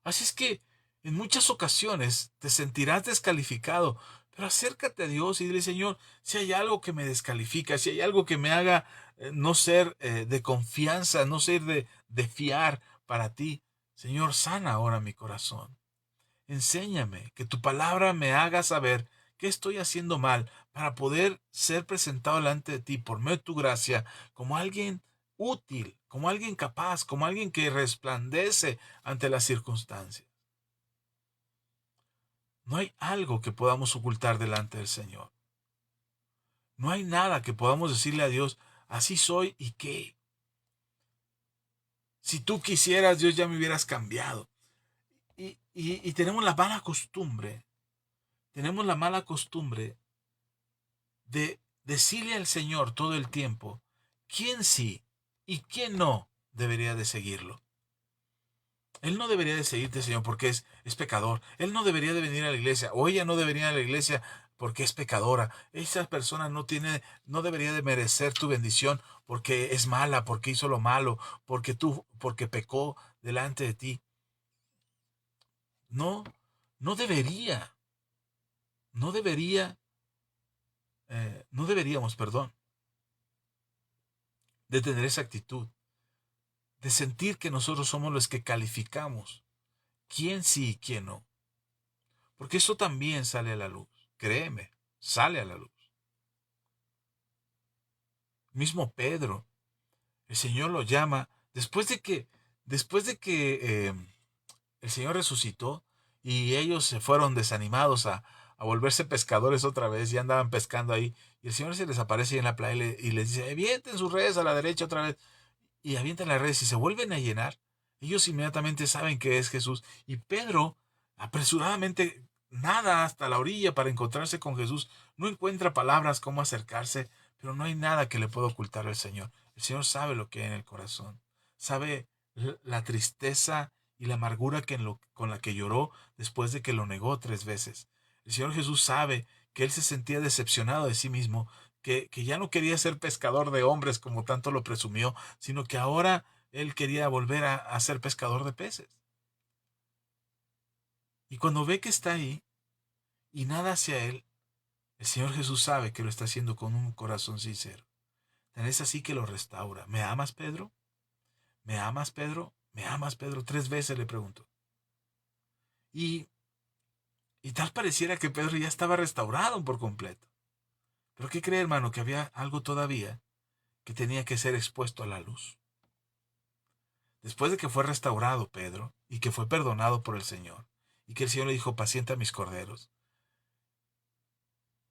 Speaker 1: Así es que en muchas ocasiones te sentirás descalificado, pero acércate a Dios y dile, Señor, si hay algo que me descalifica, si hay algo que me haga no ser de confianza, no ser de fiar para ti, Señor, sana ahora mi corazón. Enséñame, que tu palabra me haga saber qué estoy haciendo mal para poder ser presentado delante de ti por medio de tu gracia como alguien útil, como alguien capaz, como alguien que resplandece ante las circunstancias. No hay algo que podamos ocultar delante del Señor. No hay nada que podamos decirle a Dios, así soy y qué. Si tú quisieras, Dios ya me hubieras cambiado. Y tenemos la mala costumbre de decirle al Señor todo el tiempo quién sí y quién no debería de seguirlo. Él no debería de seguirte, Señor, porque es pecador. Él no debería de venir a la iglesia, o ella no debería ir a la iglesia porque es pecadora. Esa persona no debería de merecer tu bendición porque es mala, porque hizo lo malo, porque pecó delante de ti. No, no debería, no debería, no deberíamos, perdón, de tener esa actitud, de sentir que nosotros somos los que calificamos quién sí y quién no. Porque eso también sale a la luz, créeme, sale a la luz. Mismo Pedro, el Señor lo llama después de que el Señor resucitó y ellos se fueron desanimados a volverse pescadores otra vez, y andaban pescando ahí, y el Señor se les aparece ahí en la playa y les dice, avienten sus redes a la derecha otra vez, y avientan las redes y se vuelven a llenar. Ellos inmediatamente saben que es Jesús, y Pedro apresuradamente nada hasta la orilla para encontrarse con Jesús. No encuentra palabras cómo acercarse, pero no hay nada que le pueda ocultar al Señor. El Señor sabe lo que hay en el corazón, sabe la tristeza y la amargura con la que lloró después de que lo negó 3 veces. El Señor Jesús sabe que él se sentía decepcionado de sí mismo, que ya no quería ser pescador de hombres como tanto lo presumió, sino que ahora él quería volver a ser pescador de peces. Y cuando ve que está ahí y nada hacia él, el Señor Jesús sabe que lo está haciendo con un corazón sincero. Tan es así que lo restaura. ¿Me amas, Pedro? ¿Me amas, Pedro? ¿Me amas, Pedro? 3 veces le preguntó. Y, y tal pareciera que Pedro ya estaba restaurado por completo. Pero ¿qué cree, hermano? Que había algo todavía que tenía que ser expuesto a la luz. Después de que fue restaurado Pedro y que fue perdonado por el Señor, y que el Señor le dijo, pacienta mis corderos,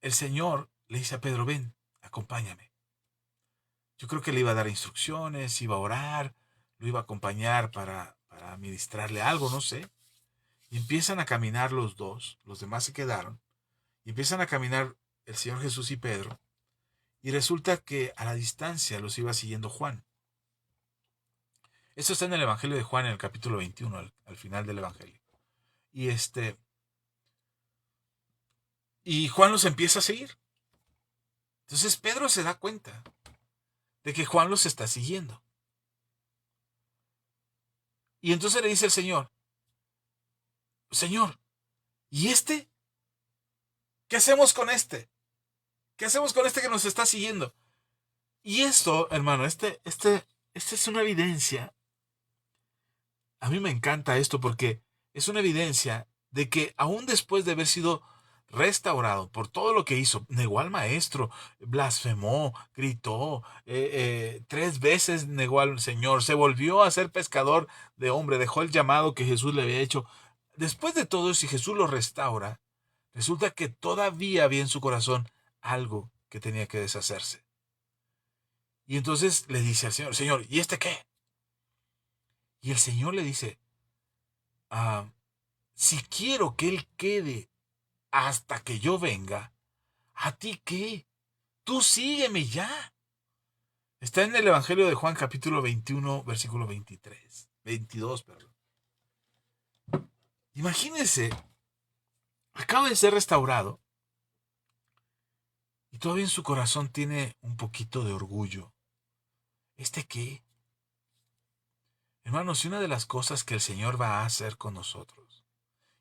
Speaker 1: el Señor le dice a Pedro, ven, acompáñame. Yo creo que le iba a dar instrucciones, iba a orar, lo iba a acompañar para administrarle algo, no sé. Y empiezan a caminar los dos, los demás se quedaron, y empiezan a caminar el Señor Jesús y Pedro, y resulta que a la distancia los iba siguiendo Juan. Esto está en el Evangelio de Juan, en el capítulo 21, al final del Evangelio. Y Juan los empieza a seguir. Entonces Pedro se da cuenta de que Juan los está siguiendo. Y entonces le dice el Señor, Señor, ¿y este? ¿Qué hacemos con este? ¿Qué hacemos con este que nos está siguiendo? Y esto, hermano, esta es una evidencia. A mí me encanta esto porque es una evidencia de que aún después de haber sido restaurado por todo lo que hizo, negó al maestro, blasfemó, gritó, 3 veces negó al Señor, se volvió a ser pescador de hombre, dejó el llamado que Jesús le había hecho. Después de todo, si Jesús lo restaura, resulta que todavía había en su corazón algo que tenía que deshacerse. Y entonces le dice al Señor, Señor, ¿y este qué? Y el Señor le dice, ah, si quiero que Él quede hasta que yo venga, ¿a ti qué? Tú sígueme ya. Está en el Evangelio de Juan capítulo 21, versículo 22, perdón. Imagínense, acaba de ser restaurado y todavía en su corazón tiene un poquito de orgullo. ¿Este qué? Hermanos, y una de las cosas que el Señor va a hacer con nosotros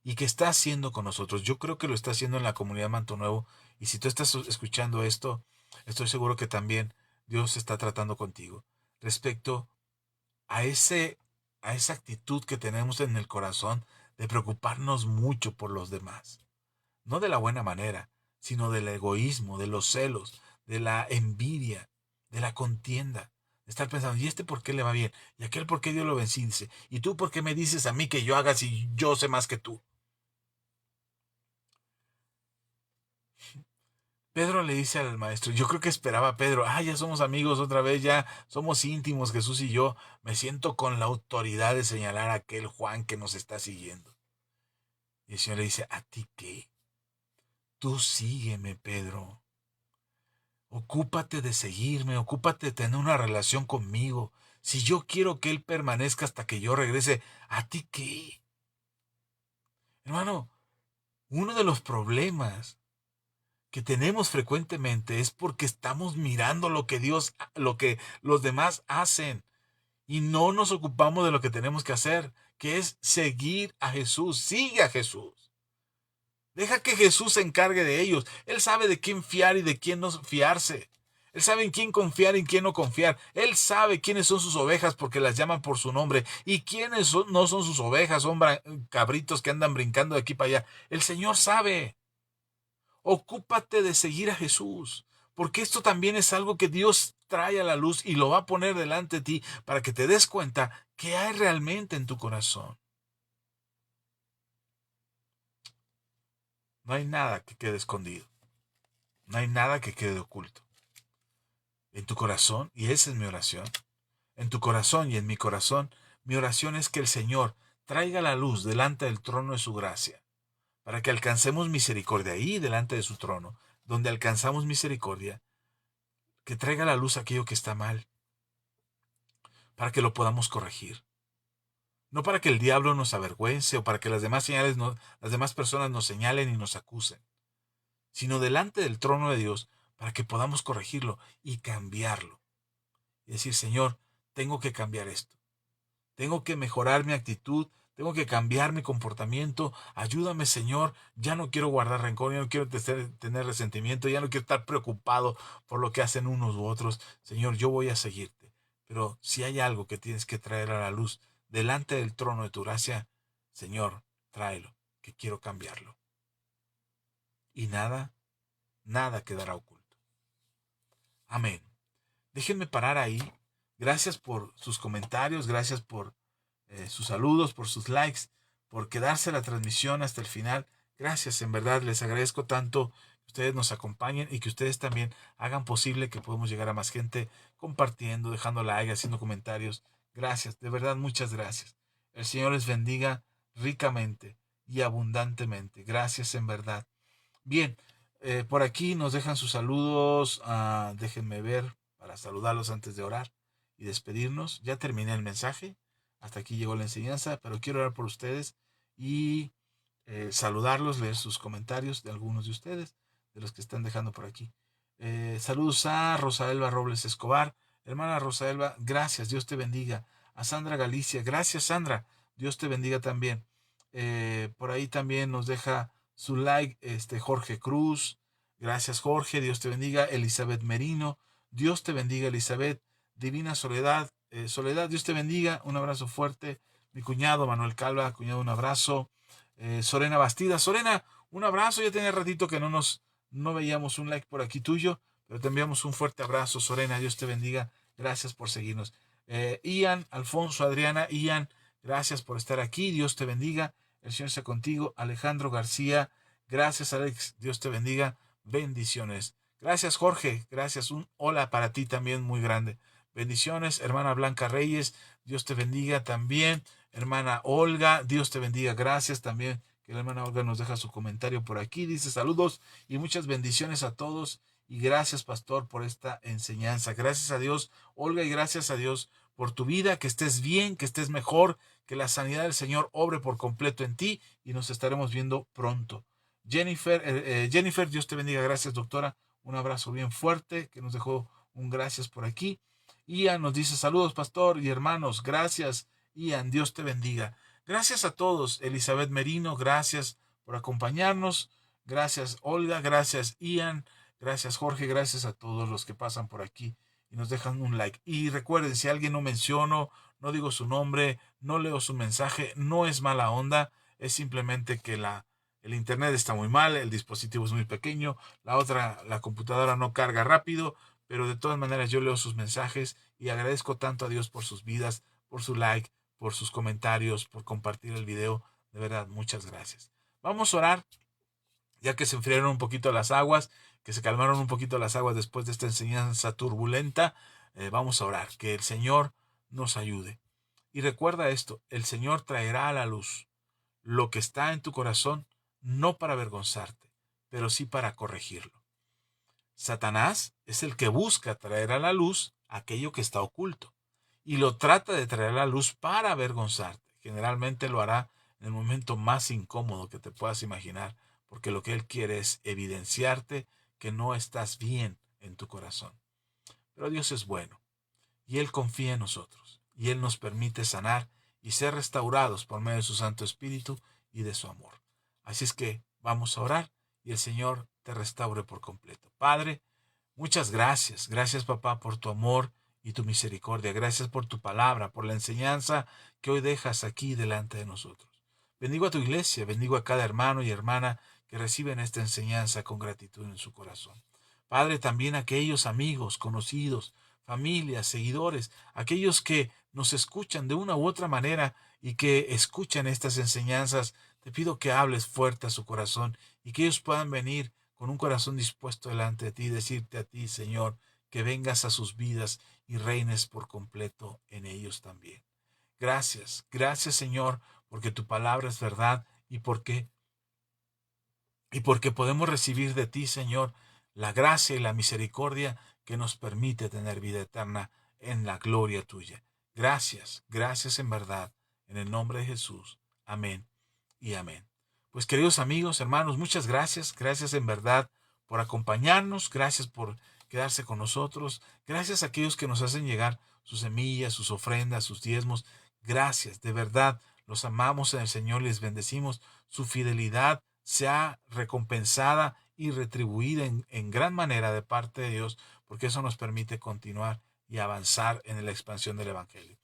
Speaker 1: y que está haciendo con nosotros, yo creo que lo está haciendo en la comunidad Manto Nuevo, y si tú estás escuchando esto, estoy seguro que también Dios está tratando contigo respecto a esa actitud que tenemos en el corazón de preocuparnos mucho por los demás. No de la buena manera, sino del egoísmo, de los celos, de la envidia, de la contienda. De estar pensando, ¿y este por qué le va bien? ¿Y aquel por qué Dios lo bendice? ¿Y tú por qué me dices a mí que yo haga si yo sé más que tú? Pedro le dice al maestro, yo creo que esperaba a Pedro, ya somos amigos otra vez, ya somos íntimos Jesús y yo, me siento con la autoridad de señalar a aquel Juan que nos está siguiendo. Y el Señor le dice, ¿a ti qué? Tú sígueme, Pedro. Ocúpate de seguirme, ocúpate de tener una relación conmigo. Si yo quiero que Él permanezca hasta que yo regrese, ¿a ti qué? Hermano, uno de los problemas que tenemos frecuentemente es porque estamos mirando lo que los demás hacen y no nos ocupamos de lo que tenemos que hacer, que es seguir a Jesús. Sigue a Jesús. Deja que Jesús se encargue de ellos. Él sabe de quién fiar y de quién no fiarse. Él sabe en quién confiar y en quién no confiar. Él sabe quiénes son sus ovejas porque las llaman por su nombre. Y quiénes no son sus ovejas, son cabritos que andan brincando de aquí para allá. El Señor sabe. Ocúpate de seguir a Jesús. Porque esto también es algo que Dios trae a la luz y lo va a poner delante de ti para que te des cuenta qué hay realmente en tu corazón. No hay nada que quede escondido. No hay nada que quede oculto. En tu corazón, y esa es mi oración, en tu corazón y en mi corazón, mi oración es que el Señor traiga la luz delante del trono de su gracia, para que alcancemos misericordia ahí delante de su trono, donde alcanzamos misericordia, que traiga la luz aquello que está mal, para que lo podamos corregir. No para que el diablo nos avergüence o para que las demás personas nos señalen y nos acusen, sino delante del trono de Dios para que podamos corregirlo y cambiarlo. Y decir, Señor, tengo que cambiar esto. Tengo que mejorar mi actitud, tengo que cambiar mi comportamiento. Ayúdame, Señor. Ya no quiero guardar rencor, ya no quiero tener resentimiento, ya no quiero estar preocupado por lo que hacen unos u otros. Señor, yo voy a seguirte. Pero si hay algo que tienes que traer a la luz delante del trono de tu gracia, Señor, tráelo, que quiero cambiarlo. Y nada quedará oculto. Amén. Déjenme parar ahí. Gracias por sus comentarios, gracias por sus saludos, por sus likes, por quedarse la transmisión hasta el final. Gracias, en verdad, les agradezco tanto que ustedes nos acompañen y que ustedes también hagan posible que podamos llegar a más gente compartiendo, dejando like, haciendo comentarios. Gracias, de verdad, muchas gracias. El Señor les bendiga ricamente y abundantemente. Gracias, en verdad. Bien, por aquí nos dejan sus saludos. Déjenme ver para saludarlos antes de orar y despedirnos. Ya terminé el mensaje. Hasta aquí llegó la enseñanza, pero quiero orar por ustedes y saludarlos, leer sus comentarios de algunos de ustedes, de los que están dejando por aquí. Saludos a Rosaelba Robles Escobar. Hermana Rosaelba, gracias, Dios te bendiga. A Sandra Galicia, gracias Sandra, Dios te bendiga también. Por ahí también nos deja su like Jorge Cruz. Gracias Jorge, Dios te bendiga. Elizabeth Merino, Dios te bendiga Elizabeth. Divina Soledad, Soledad, Dios te bendiga. Un abrazo fuerte. Mi cuñado Manuel Calva, cuñado, un abrazo. Sorena Bastida, Sorena, un abrazo. Ya tenía ratito que no veíamos un like por aquí tuyo, pero te enviamos un fuerte abrazo, Sorena, Dios te bendiga. Gracias por seguirnos. Ian, Alfonso, Adriana, Ian, gracias por estar aquí. Dios te bendiga. El Señor sea contigo. Alejandro García, gracias Alex, Dios te bendiga. Bendiciones. Gracias Jorge, gracias. Un hola para ti también muy grande. Bendiciones, hermana Blanca Reyes, Dios te bendiga también. Hermana Olga, Dios te bendiga. Gracias también que la hermana Olga nos deja su comentario por aquí. Dice saludos y muchas bendiciones a todos. Y gracias, pastor, por esta enseñanza. Gracias a Dios, Olga, y gracias a Dios por tu vida. Que estés bien, que estés mejor, que la sanidad del Señor obre por completo en ti y nos estaremos viendo pronto. Jennifer, Dios te bendiga. Gracias, doctora. Un abrazo bien fuerte que nos dejó un gracias por aquí. Ian nos dice saludos, pastor y hermanos. Gracias, Ian. Dios te bendiga. Gracias a todos. Elizabeth Merino, gracias por acompañarnos. Gracias, Olga. Gracias, Ian. Gracias, Jorge. Gracias a todos los que pasan por aquí y nos dejan un like. Y recuerden, si alguien no menciono, no digo su nombre, no leo su mensaje, no es mala onda, es simplemente que el internet está muy mal, el dispositivo es muy pequeño, la computadora no carga rápido, pero de todas maneras yo leo sus mensajes y agradezco tanto a Dios por sus vidas, por su like, por sus comentarios, por compartir el video. De verdad, muchas gracias. Vamos a orar, ya que se enfriaron un poquito las aguas, que se calmaron un poquito las aguas después de esta enseñanza turbulenta. Vamos a orar, que el Señor nos ayude. Y recuerda esto, el Señor traerá a la luz lo que está en tu corazón, no para avergonzarte, pero sí para corregirlo. Satanás es el que busca traer a la luz aquello que está oculto y lo trata de traer a la luz para avergonzarte. Generalmente lo hará en el momento más incómodo que te puedas imaginar, porque lo que él quiere es evidenciarte que no estás bien en tu corazón. Pero Dios es bueno y Él confía en nosotros y Él nos permite sanar y ser restaurados por medio de su Santo Espíritu y de su amor. Así es que vamos a orar y el Señor te restaure por completo. Padre, muchas gracias. Gracias, papá, por tu amor y tu misericordia. Gracias por tu palabra, por la enseñanza que hoy dejas aquí delante de nosotros. Bendigo a tu iglesia, bendigo a cada hermano y hermana que reciben esta enseñanza con gratitud en su corazón. Padre, también a aquellos amigos, conocidos, familias, seguidores, aquellos que nos escuchan de una u otra manera y que escuchan estas enseñanzas, te pido que hables fuerte a su corazón y que ellos puedan venir con un corazón dispuesto delante de ti y decirte a ti, Señor, que vengas a sus vidas y reines por completo en ellos también. Gracias, gracias, Señor, porque tu palabra es verdad y porque podemos recibir de ti, Señor, la gracia y la misericordia que nos permite tener vida eterna en la gloria tuya. Gracias, gracias en verdad, en el nombre de Jesús. Amén y amén. Pues queridos amigos, hermanos, muchas gracias, gracias en verdad por acompañarnos, gracias por quedarse con nosotros, gracias a aquellos que nos hacen llegar sus semillas, sus ofrendas, sus diezmos. Gracias, de verdad, los amamos en el Señor, les bendecimos. Su fidelidad sea recompensada y retribuida en gran manera de parte de Dios, porque eso nos permite continuar y avanzar en la expansión del Evangelio.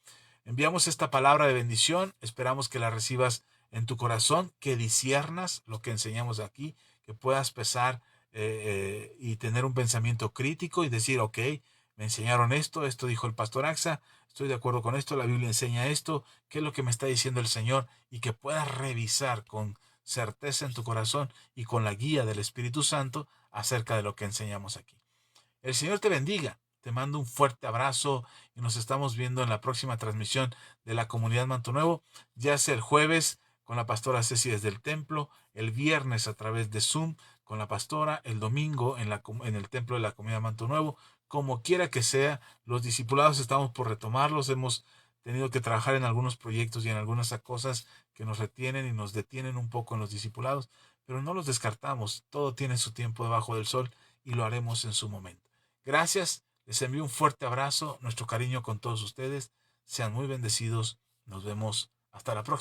Speaker 1: Enviamos esta palabra de bendición, esperamos que la recibas en tu corazón, que disiernas lo que enseñamos aquí, que puedas pesar y tener un pensamiento crítico y decir, ok, me enseñaron esto, esto dijo el pastor Axa, estoy de acuerdo con esto, la Biblia enseña esto, qué es lo que me está diciendo el Señor, y que puedas revisar con certeza en tu corazón y con la guía del Espíritu Santo acerca de lo que enseñamos aquí. El Señor te bendiga. Te mando un fuerte abrazo y nos estamos viendo en la próxima transmisión de la Comunidad Manto Nuevo, ya sea el jueves con la pastora Ceci desde el templo, el viernes a través de Zoom con la pastora, el domingo en el templo de la Comunidad Manto Nuevo, como quiera que sea. Los discipulados estamos por retomarlos, hemos tenido que trabajar en algunos proyectos y en algunas cosas que nos retienen y nos detienen un poco en los discipulados, pero no los descartamos, todo tiene su tiempo debajo del sol y lo haremos en su momento. Gracias, les envío un fuerte abrazo, nuestro cariño con todos ustedes, sean muy bendecidos, nos vemos hasta la próxima.